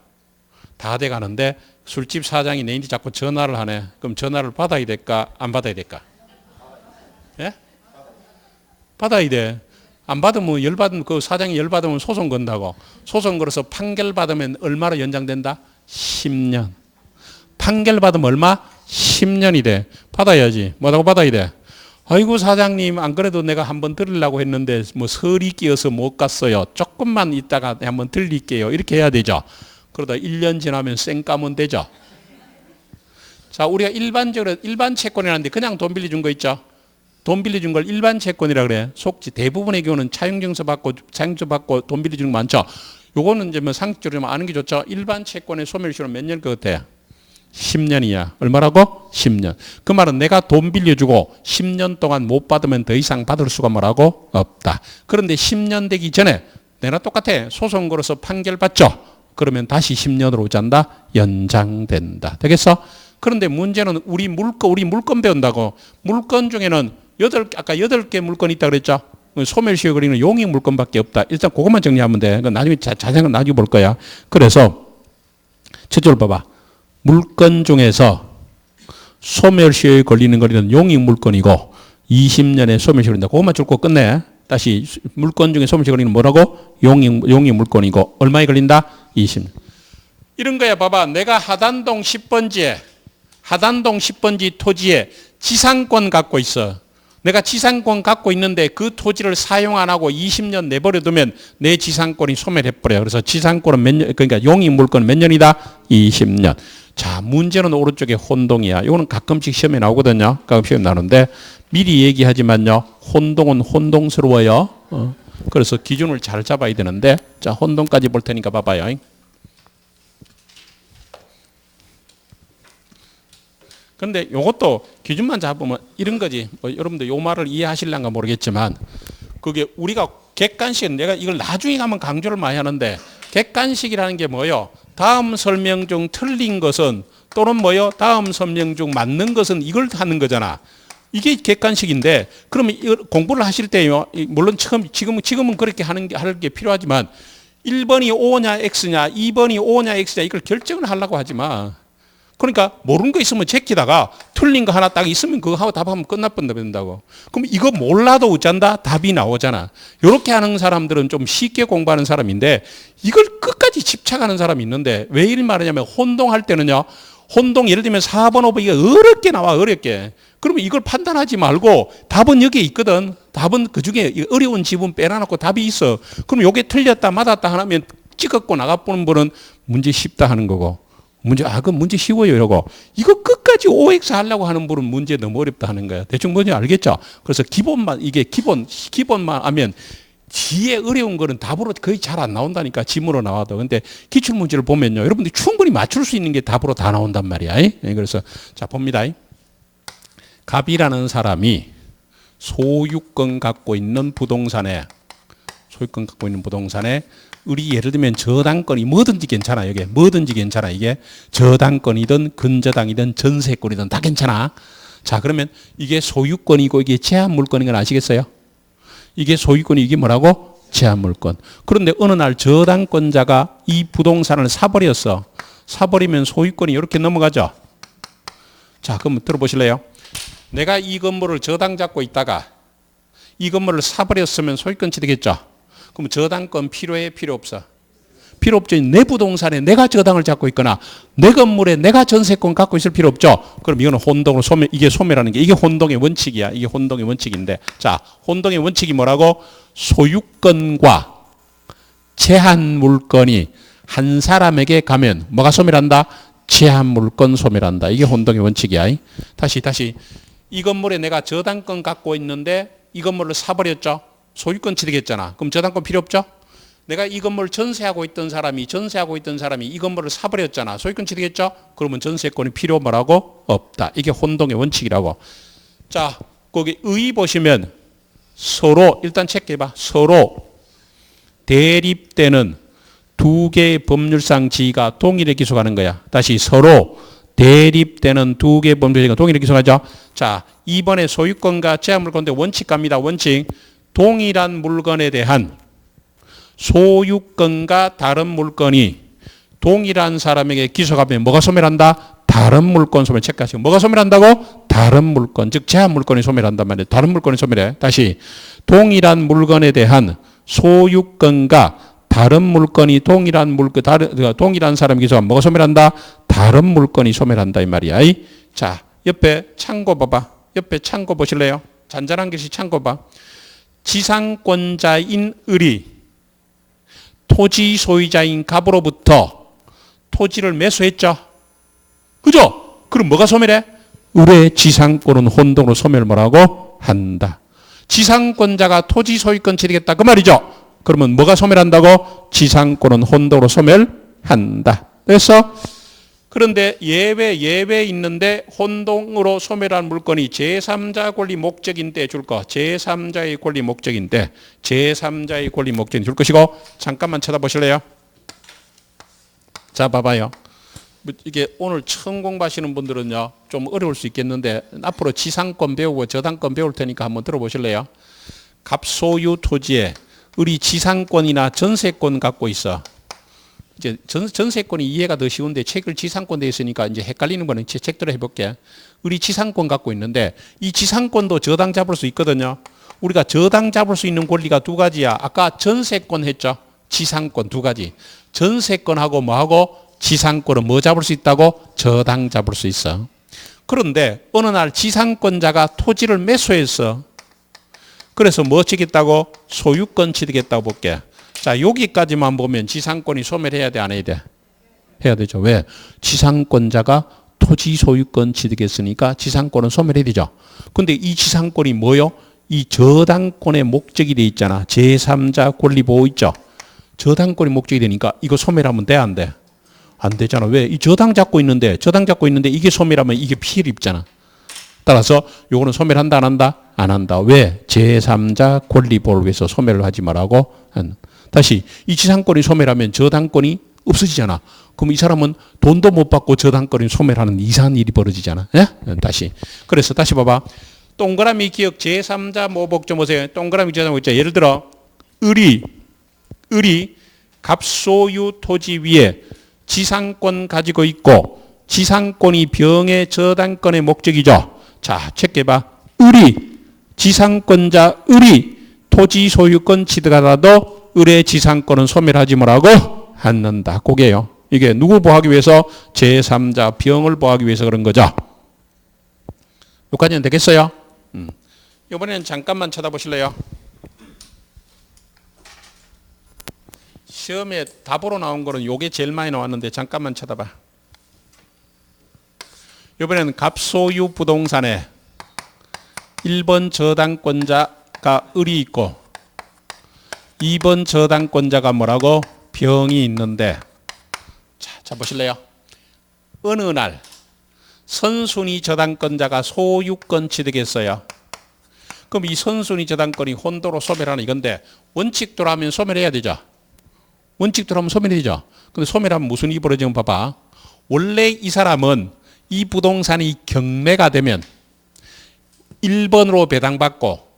다 돼가는데 술집 사장이 내인데 자꾸 전화를 하네. 그럼 전화를 받아야 될까? 안 받아야 될까? 예? 받아야 돼. 안 받으면 열받으면 그 사장이 열받으면 소송 건다고. 소송 걸어서 판결 받으면 얼마로 연장된다? 10년. 판결 받으면 얼마? 10년이 돼. 받아야지. 뭐라고 받아야 돼? 아이고 사장님 안 그래도 내가 한번 들으려고 했는데 뭐 설이 끼어서 못 갔어요. 조금만 있다가 한번 들릴게요. 이렇게 해야 되죠. 그러다 1년 지나면 쌩 까면 되죠. 자, 우리가 일반적으로 일반 채권이라는데 그냥 돈 빌려준 거 있죠. 돈 빌려준 걸 일반 채권이라 그래. 속지 대부분의 경우는 차용증서 받고 돈 빌려주는 거 많죠. 요거는 이제 뭐 상식적으로 좀 아는 게 좋죠. 일반 채권의 소멸시효는 몇 년 것 같아? 10년이야. 얼마라고? 10년. 그 말은 내가 돈 빌려주고 10년 동안 못 받으면 더 이상 받을 수가 뭐라고? 없다. 그런데 10년 되기 전에 내가 똑같아. 소송 걸어서 판결 받죠. 그러면 다시 10년으로 잔다? 연장된다. 되겠어? 그런데 문제는 우리 물건 배운다고. 물건 중에는 아까 8개 물건이 있다 그랬죠? 소멸시효 거리는 용익 물건밖에 없다. 일단 그것만 정리하면 돼. 나중에 자세한 나중에 볼 거야. 그래서 첫째로 봐봐. 물건 중에서 소멸시효에 걸리는 거리는 용익 물건이고 20년에 소멸시효 걸린다. 그것만 줄거 끝내. 다시 물건 중에 소멸시효 거리는 뭐라고? 용익 물건이고 얼마에 걸린다? 20년. 이런 거야. 봐봐. 내가 하단동 10번지 토지에 지상권 갖고 있어. 내가 지상권 갖고 있는데 그 토지를 사용 안 하고 20년 내버려 두면 내 지상권이 소멸해버려요. 그래서 지상권은 몇 년, 그러니까 용익 물건은 몇 년이다? 20년. 자, 문제는 오른쪽에 혼동이야. 이거는 가끔씩 시험에 나오거든요. 가끔 시험에 나오는데 미리 얘기하지만요. 혼동은 혼동스러워요. 그래서 기준을 잘 잡아야 되는데 자, 혼동까지 볼 테니까 봐봐요. 그런데 이것도 기준만 잡으면 이런 거지. 뭐 여러분들 요 말을 이해하실란가 모르겠지만 그게 우리가 객관식, 내가 이걸 나중에 가면 강조를 많이 하는데 객관식이라는 게 뭐예요? 다음 설명 중 틀린 것은 또는 뭐예요? 다음 설명 중 맞는 것은 이걸 하는 거잖아. 이게 객관식인데 그러면 공부를 하실 때요. 물론 지금은 그렇게 할 게 필요하지만 1번이 O냐 X냐 2번이 O냐 X냐 이걸 결정을 하려고 하지 마. 그러니까 모르는 거 있으면 제끼다가 틀린 거 하나 딱 있으면 그거 하고 답하면 끝나버린다고. 그럼 이거 몰라도 어쩐다? 답이 나오잖아. 이렇게 하는 사람들은 좀 쉽게 공부하는 사람인데 이걸 끝까지 집착하는 사람이 있는데 왜 이런 말이냐면 혼동할 때는요. 혼동 예를 들면 4번, 5번 이게 어렵게 나와 어렵게. 그러면 이걸 판단하지 말고 답은 여기에 있거든. 답은 그중에 어려운 지분 빼놔놓고 답이 있어. 그럼 이게 틀렸다 맞았다 하면 찍었고 나가보는 분은 문제 쉽다 하는 거고, 그건 문제 쉬워요 이러고, 이거 끝까지 OX 하려고 하는 분은 문제 너무 어렵다 하는 거야. 대충 뭔지 알겠죠? 그래서 이게 기본만 하면 뒤에 어려운 거는 답으로 거의 잘 안 나온다니까, 지문으로 나와도. 근데 기출문제를 보면요, 여러분들이 충분히 맞출 수 있는 게 답으로 다 나온단 말이야. 그래서 자 봅니다. 갑이라는 사람이 소유권 갖고 있는 부동산에 우리 예를 들면 저당권이 뭐든지 괜찮아. 이게 뭐든지 괜찮아. 이게 저당권이든 근저당이든 전세권이든 다 괜찮아. 자 그러면 이게 소유권이고 이게 제한물권인 건 아시겠어요? 이게 소유권이 이게 뭐라고? 제한물권. 그런데 어느 날 저당권자가 이 부동산을 사버렸어. 사버리면 소유권이 이렇게 넘어가죠. 자 그럼 들어보실래요? 내가 이 건물을 저당 잡고 있다가 이 건물을 사버렸으면 소유권 취득했죠. 그럼 저당권 필요해? 필요 없어? 필요 없죠. 내 부동산에 내가 저당을 잡고 있거나 내 건물에 내가 전세권 갖고 있을 필요 없죠. 그럼 이거는 혼동으로 이게 소멸하는 게, 이게 혼동의 원칙이야. 이게 혼동의 원칙인데, 자 혼동의 원칙이 뭐라고? 소유권과 제한물권이 한 사람에게 가면 뭐가 소멸한다? 제한물권 소멸한다. 이게 혼동의 원칙이야. 다시 이 건물에 내가 저당권 갖고 있는데 이 건물을 사버렸죠. 소유권 취득했잖아. 그럼 저당권 필요 없죠? 내가 이 건물을 전세하고 있던 사람이 이 건물을 사버렸잖아. 소유권 취득했죠? 그러면 전세권이 필요 뭐라고? 없다. 이게 혼동의 원칙이라고. 자, 거기 의 보시면 서로, 일단 체크해봐. 서로 대립되는 두 개의 법률상 지위가 동일하게 기속하는 거야. 다시 서로 대립되는 두 개의 법률상 지위가 동일하게 기속하죠. 자, 2번에 소유권과 제한물권대 원칙 갑니다. 원칙. 동일한 물건에 대한 소유권과 다른 물건이 동일한 사람에게 기소하면 뭐가 소멸한다? 다른 물건 소멸. 체크하시고. 뭐가 소멸한다고? 다른 물건. 즉 제한물건이 소멸한단 말이에요. 다른 물건이 소멸해. 다시 동일한 물건에 대한 소유권과 다른 물건이 동일한 사람에게 기소하면 뭐가 소멸한다? 다른 물건이 소멸한다 이 말이야. 자 옆에 참고 봐봐. 옆에 참고 보실래요? 잔잔한 글씨 참고 봐. 지상권자인 을이 토지 소유자인 갑으로부터 토지를 매수했죠. 그죠? 그럼 뭐가 소멸해? 을의 지상권은 혼동으로 소멸 뭐라고? 한다. 지상권자가 토지 소유권 취득했다 그 말이죠. 그러면 뭐가 소멸한다고? 지상권은 혼동으로 소멸한다. 그래서 그런데 예외 있는데 혼동으로 소멸한 물건이 제3자 권리 목적인데 줄 거. 제3자의 권리 목적인데 제3자의 권리 목적인 줄 것이고, 잠깐만 쳐다보실래요? 자 봐봐요. 이게 오늘 처음 공부하시는 분들은요 좀 어려울 수 있겠는데 앞으로 지상권 배우고 저당권 배울 테니까 한번 들어보실래요? 갑소유 토지에 우리 지상권이나 전세권 갖고 있어. 이제 전세권이 이해가 더 쉬운데 책을 지상권 돼 있으니까 이제 헷갈리는 거는 제 책대로 해볼게. 우리 지상권 갖고 있는데 이 지상권도 저당 잡을 수 있거든요. 우리가 저당 잡을 수 있는 권리가 두 가지야. 아까 전세권 했죠. 지상권 두 가지. 전세권하고 뭐하고 지상권은 뭐 잡을 수 있다고? 저당 잡을 수 있어. 그런데 어느 날 지상권자가 토지를 매수했어. 그래서 뭐 취득했다고? 소유권 취득했다고 볼게. 자 여기까지만 보면 지상권이 소멸해야 돼 안 해야 돼? 해야 되죠. 왜? 지상권자가 토지 소유권 취득했으니까 지상권은 소멸해야 되죠. 근데 이 지상권이 뭐요? 이 저당권의 목적이 돼 있잖아. 제3자 권리보호 있죠. 저당권이 목적이 되니까 이거 소멸하면 돼 안 돼? 안 되잖아. 왜? 이 저당 잡고 있는데 이게 소멸하면 이게 피해를 입잖아. 따라서 요거는 소멸한다 안 한다? 안 한다. 왜? 제3자 권리보호를 위해서 소멸을 하지 말라고 하는. 다시 이 지상권이 소멸하면 저당권이 없어지잖아. 그럼 이 사람은 돈도 못 받고 저당권이 소멸하는 이상한 일이 벌어지잖아. 예? 다시. 그래서 다시 봐봐. 동그라미 기억 제3자 모복 좀 보세요. 동그라미 제3자 있죠. 예를 들어 을이 갑소유 토지 위에 지상권 가지고 있고 지상권이 병의 저당권의 목적이죠. 자, 체크해봐. 지상권자 을이 토지 소유권 취득하더라도 을의 지상권은 소멸하지 뭐라고? 않는다. 그게요. 이게 누구 보호하기 위해서? 제3자 병을 보호하기 위해서 그런 거죠. 여기까지는 되겠어요? 이번에는 잠깐만 쳐다보실래요? 시험에 답으로 나온 거는 요게 제일 많이 나왔는데 잠깐만 쳐다봐. 이번에는 갑소유 부동산에 1번 저당권자가 을이 있고 2번 저당권자가 뭐라고? 병이 있는데, 자 보실래요? 어느 날 선순위 저당권자가 소유권 취득했어요. 그럼 이 선순위 저당권이 혼도로 소멸하는 이건데, 원칙대로 하면 소멸해야 되죠. 원칙대로 하면 소멸해야 되죠. 근데 소멸하면 무슨 일이 벌어지면 봐봐. 원래 이 사람은 이 부동산이 경매가 되면 1번으로 배당받고,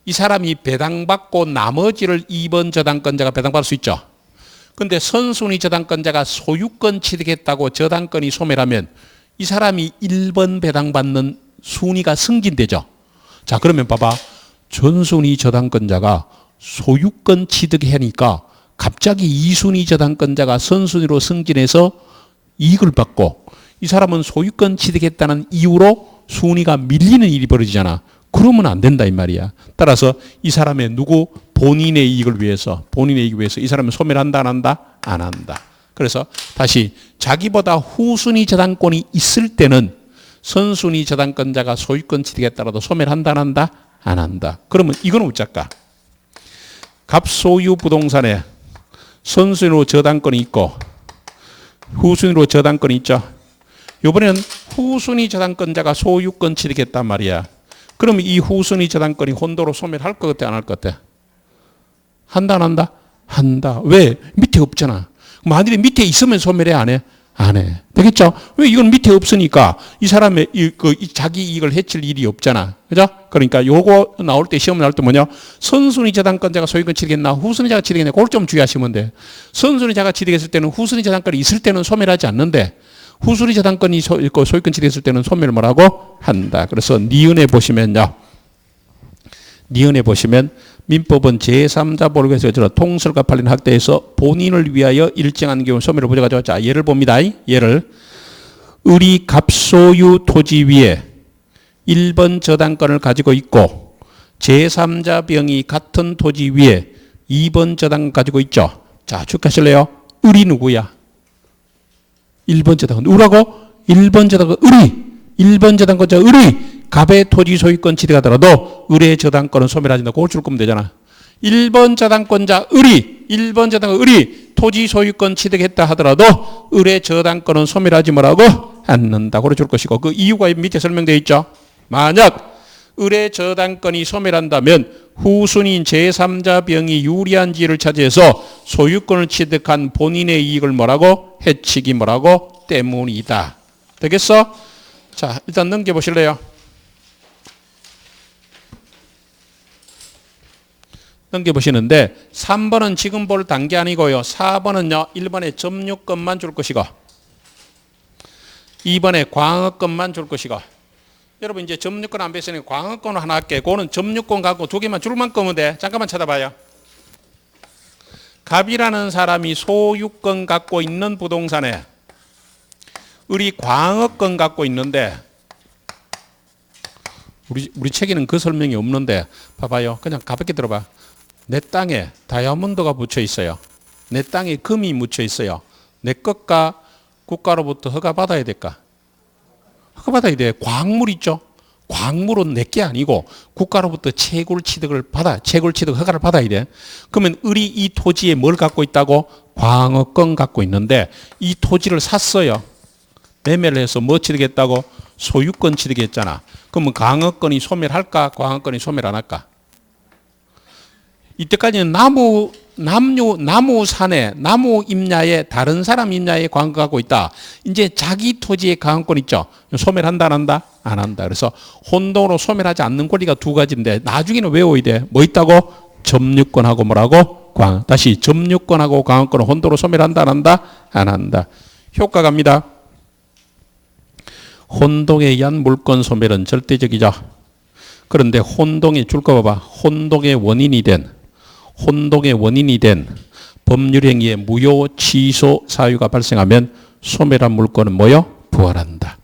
이 사람이 배당받고 나머지를 2번 저당권자가 배당받을 수 있죠. 근데 선순위 저당권자가 소유권 취득했다고 저당권이 소멸하면 이 사람이 1번 배당받는 순위가 승진되죠. 자, 그러면 봐봐. 전순위 저당권자가 소유권 취득하니까 갑자기 2순위 저당권자가 선순위로 승진해서 이익을 받고, 이 사람은 소유권 취득했다는 이유로 순위가 밀리는 일이 벌어지잖아. 그러면 안 된다 이 말이야. 따라서 이 사람의 누구? 본인의 이익을 위해서 이 사람은 소멸한다 안 한다? 안 한다. 그래서 다시 자기보다 후순위 저당권이 있을 때는 선순위 저당권자가 소유권 취득에 따라도 소멸한다 안 한다? 안 한다. 그러면 이건 어쩔까? 갑소유 부동산에 선순위로 저당권이 있고 후순위로 저당권이 있죠. 이번에는 후순위 저당권자가 소유권 취득했단 말이야. 그러면 이 후순위 저당권이 혼도로 소멸할 것 같아 안 할 것 같아? 한다 안 한다? 한다. 왜? 밑에 없잖아. 만일에 밑에 있으면 소멸해 안 해? 안 해. 되겠죠? 왜? 이건 밑에 없으니까 이 사람의 자기 이익을 해칠 일이 없잖아. 그죠? 그러니까 요거 나올 때 시험 나올 때 뭐냐? 선순위 저당권자가 소유권 취득했나 후순위자가 취득했나 그걸 좀 주의하시면 돼. 선순위자가 취득했을 때는 후순위 저당권이 있을 때는 소멸하지 않는데 후순위 저당권이 소유권 취득했을 때는 소멸을 뭐라고? 한다. 그래서 니은에 보시면요. 니은에 보시면 민법은 제3자 보력에서 통설과 팔린 학대에서 본인을 위하여 일정한 경우 소멸을 부정하죠. 자, 예를 봅니다. 예를 을이 갑소유 토지 위에 1번 저당권을 가지고 있고 제3자 병이 같은 토지 위에 2번 저당을 가지고 있죠. 자, 축하하실래요? 을이 누구야? 1번 저당권 을하고 1번 저당권 을이 1번 저당권자 을이 갑의 토지 소유권 취득하더라도 을의 저당권은 소멸하지 않는다. 그걸 줄 거면 되잖아. 1번 저당권자 을이 토지 소유권 취득했다 하더라도 을의 저당권은 소멸하지 뭐라고? 않는다. 그걸 줄 것이고 그 이유가 밑에 설명되어 있죠. 만약 을의 저당권이 소멸한다면 후순위인 제3자 병이 유리한 지위를 차지해서 소유권을 취득한 본인의 이익을 뭐라고? 해치기 뭐라고? 때문이다. 되겠어? 자, 일단 넘겨보실래요? 넘겨보시는데 3번은 지금 볼 단계 아니고요. 4번은요. 1번에 점유권만 줄 것이고 2번에 광역권만 줄 것이고 여러분 이제 점유권 안 배웠으니 광역권 하나 할게. 그거는 점유권 갖고 두 개만 줄만 끄면 돼. 잠깐만 찾아봐요. 갑이라는 사람이 소유권 갖고 있는 부동산에 을이 광역권 갖고 있는데 우리 책에는 그 설명이 없는데 봐봐요. 그냥 가볍게 들어봐. 내 땅에 다이아몬드가 묻혀 있어요. 내 땅에 금이 묻혀 있어요. 내 것과 국가로부터 허가 받아야 될까? 허가 받아야 돼. 광물 있죠? 광물은 내 게 아니고 국가로부터 채굴 취득 허가를 받아야 돼. 그러면 을이 이 토지에 뭘 갖고 있다고? 광역권 갖고 있는데 이 토지를 샀어요. 매매를 해서 뭐 취득했다고? 소유권 취득했잖아. 그러면 광역권이 소멸할까? 광역권이 소멸 안 할까? 이때까지는 나무 산에, 나무 임야에 다른 사람 임야에 광역하고 있다. 이제 자기 토지에 광역권 있죠. 소멸한다 안 한다? 안 한다. 그래서 혼동으로 소멸하지 않는 권리가 두 가지인데 나중에는 외워야 돼. 뭐 있다고? 점유권하고 뭐라고? 다시 점유권하고 광역권은 혼동으로 소멸한다 안 한다? 안 한다. 효과 갑니다. 혼동에 의한 물권 소멸은 절대적이죠. 그런데 혼동에 줄 거 봐봐. 혼동의 원인이 된 법률행위의 무효 취소 사유가 발생하면 소멸한 물권은 뭐요? 부활한다.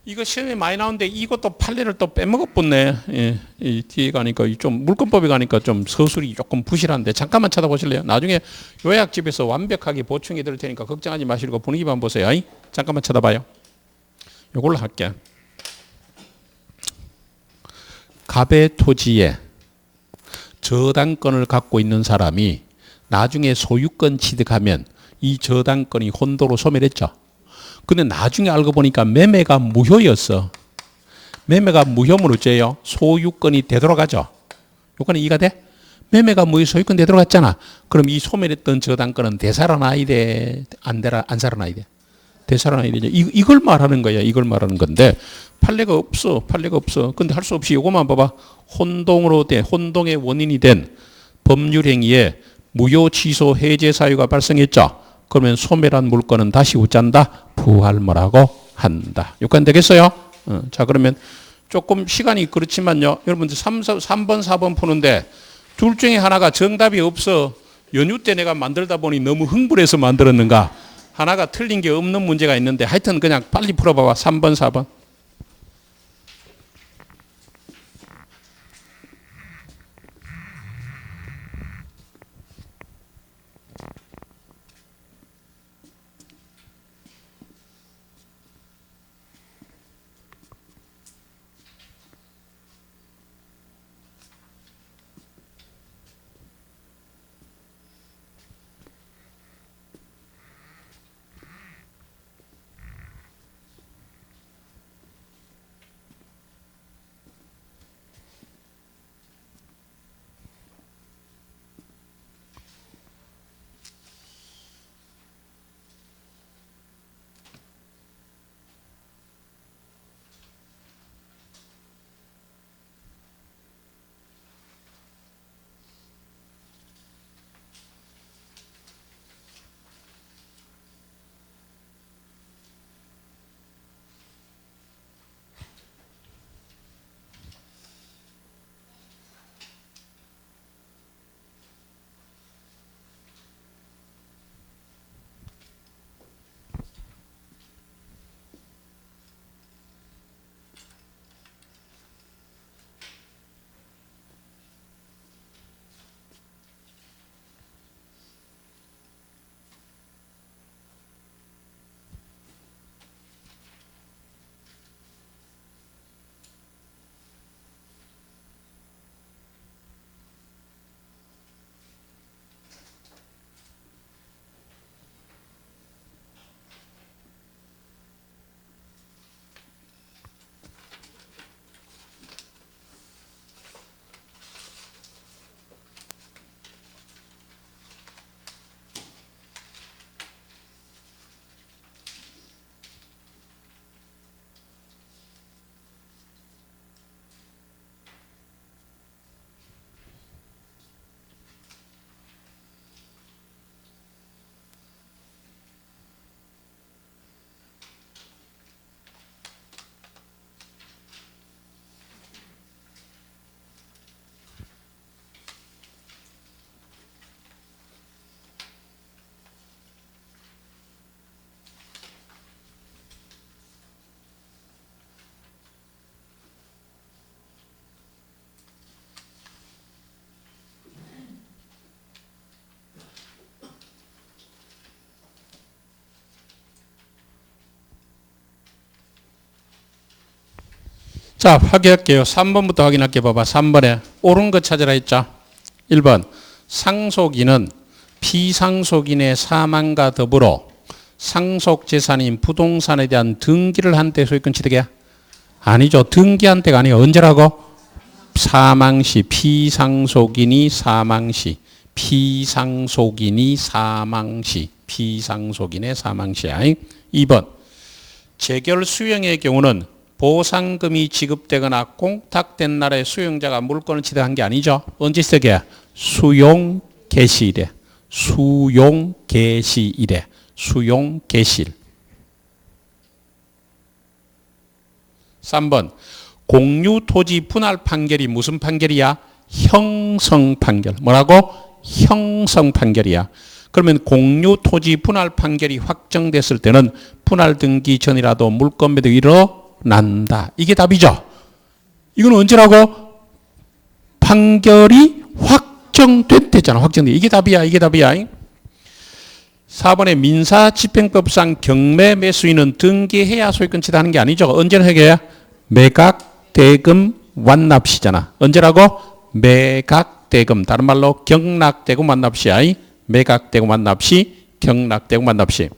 이거 시험에 많이 나오는데 이것도 판례를 또 빼먹었네. 예, 이 뒤에 가니까 좀 물권법에 가니까 좀 서술이 조금 부실한데 잠깐만 찾아보실래요? 나중에 요약집에서 완벽하게 보충해 드릴 테니까 걱정하지 마시고 분위기만 보세요. 잠깐만 쳐다봐요. 요걸로 할게. 갑의 토지에 저당권을 갖고 있는 사람이 나중에 소유권 취득하면 이 저당권이 혼도로 소멸했죠. 근데 나중에 알고 보니까 매매가 무효였어. 매매가 무효면 어째요? 소유권이 되돌아가죠. 요거는 이해가 돼? 매매가 무효, 소유권 되돌아갔잖아. 그럼 이 소멸했던 저당권은 되살아나야 돼? 안 살아나야 돼? 되살아나야 되죠. 이걸 말하는 거야. 이걸 말하는 건데 판례가 없어. 판례가 없어. 근데 할 수 없이 요거만 봐봐. 혼동의 원인이 된 법률 행위에 무효 취소 해제 사유가 발생했죠. 그러면 소멸한 물건은 다시 웃잔다. 부활무라고 한다. 여기까지 되겠어요? 자, 그러면 조금 시간이 그렇지만요. 여러분들 3번, 4번 푸는데 둘 중에 하나가 정답이 없어. 연휴 때 내가 만들다 보니 너무 흥분해서 만들었는가. 하나가 틀린 게 없는 문제가 있는데 하여튼 그냥 빨리 풀어봐봐. 3번, 4번. 자, 확인할게요. 3번부터 확인할게 봐봐. 3번에 옳은 거 찾으라 했죠. 1번 상속인은 피상속인의 사망과 더불어 상속재산인 부동산에 대한 등기를 한 때 소유권 취득이야? 아니죠. 등기한 때가 아니에요. 언제라고? 사망시. 피상속인이 사망시. 피상속인이 사망시. 피상속인의 사망시야. 2번 재결 수용의 경우는 보상금이 지급되거나 공탁된 날에 수용자가 물건을 취득한 게 아니죠. 언제 시작해? 수용 개시일에. 수용 개시일에. 수용 개시일. 3번 공유 토지 분할 판결이 무슨 판결이야? 형성 판결. 뭐라고? 형성 판결이야. 그러면 공유 토지 분할 판결이 확정됐을 때는 분할 등기 전이라도 물권 매도 난다. 이게 답이죠. 이건 언제라고? 판결이 확정됐대잖아. 확정돼. 이게 답이야. 이게 답이야. 4번에 민사집행법상 경매 매수인은 등기해야 소유권 취득하는 게 아니죠. 언제는 해결해야? 매각, 대금, 완납시잖아. 언제라고? 매각, 대금. 다른 말로 경락, 대금, 완납시야. 매각, 대금, 완납시, 경락, 대금, 완납시.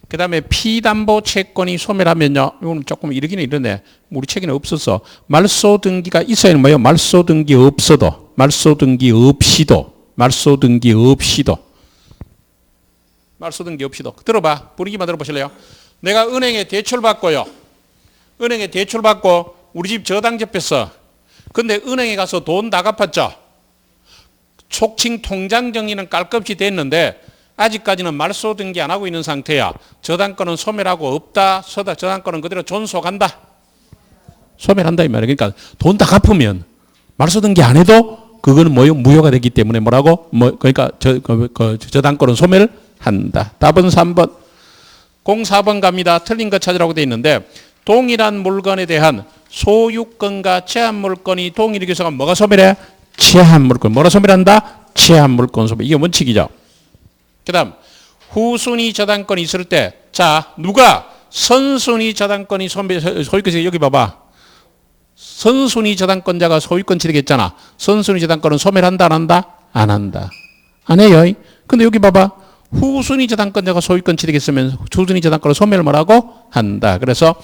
그 다음에 피담보 채권이 소멸하면요. 이거는 조금 이러기는 이러네. 우리 책에는 없어서. 말소 등기가 있어야 하는 뭐예요? 말소 등기 없어도. 말소 등기 없이도. 말소 등기 없이도. 말소 등기 없이도. 들어봐. 분위기만 들어보실래요? 내가 은행에 대출 받고요. 은행에 대출 받고 우리 집 저당 잡혔어. 근데 은행에 가서 돈 다 갚았죠. 촉칭 통장 정리는 깔끔히 됐는데 아직까지는 말소 등기 안 하고 있는 상태야. 저당권은 소멸하고 없다. 저당권은 그대로 존속한다. 소멸한다 이 말이야. 그러니까 돈 다 갚으면 말소 등기 안 해도 그거는 뭐요? 무효가 되기 때문에 뭐라고? 그러니까 저당권은 소멸한다. 답은 3번. 04번 갑니다. 틀린 거 찾으라고 돼 있는데 동일한 물건에 대한 소유권과 제한 물건이 동일하게 해서 뭐가 소멸해? 제한 물건. 뭐라 소멸한다? 제한 물건 소멸. 이게 원칙이죠. 그 다음 후순위 저당권이 있을 때 자 누가 선순위 저당권이 소유권 여기 봐봐. 선순위 저당권자가 소유권 취득했잖아. 선순위 저당권은 소멸한다 안 한다? 안 한다. 안 해요. 근데 여기 봐봐. 후순위 저당권자가 소유권 취득했으면 후순위 저당권을 소멸을 뭐라고? 한다. 그래서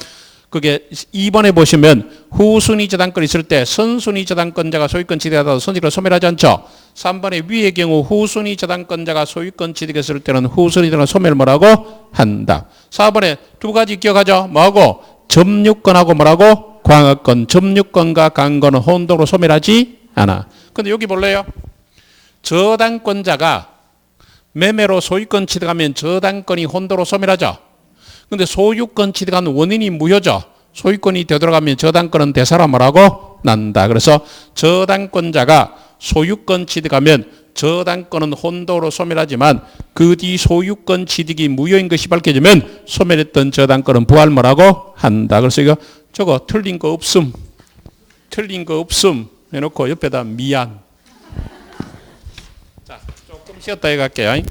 그게 2번에 보시면 후순위 저당권이 있을 때 선순위 저당권자가 소유권 취득하다가 선순위를 소멸하지 않죠. 3번의 위의 경우 후순위 저당권자가 소유권 취득했을 때는 후순위 저당권 소멸을 뭐라고? 한다. 4번에 두 가지 기억하죠. 뭐하고? 점유권하고 뭐라고? 광역권. 점유권과 강권은 혼동으로 소멸하지 않아. 근데 여기 볼래요? 저당권자가 매매로 소유권 취득하면 저당권이 혼도로 소멸하죠. 근데 소유권 취득한 원인이 무효죠. 소유권이 되돌아가면 저당권은 대사라 뭐라고? 난다. 그래서 저당권자가 소유권 취득하면 저당권은 혼도로 소멸하지만 그 뒤 소유권 취득이 무효인 것이 밝혀지면 소멸했던 저당권은 부활 뭐라고? 한다. 그래서 이거 저거 틀린 거 없음. 틀린 거 없음 해놓고 옆에다 미안. 자, 조금 쉬었다 해갈게요.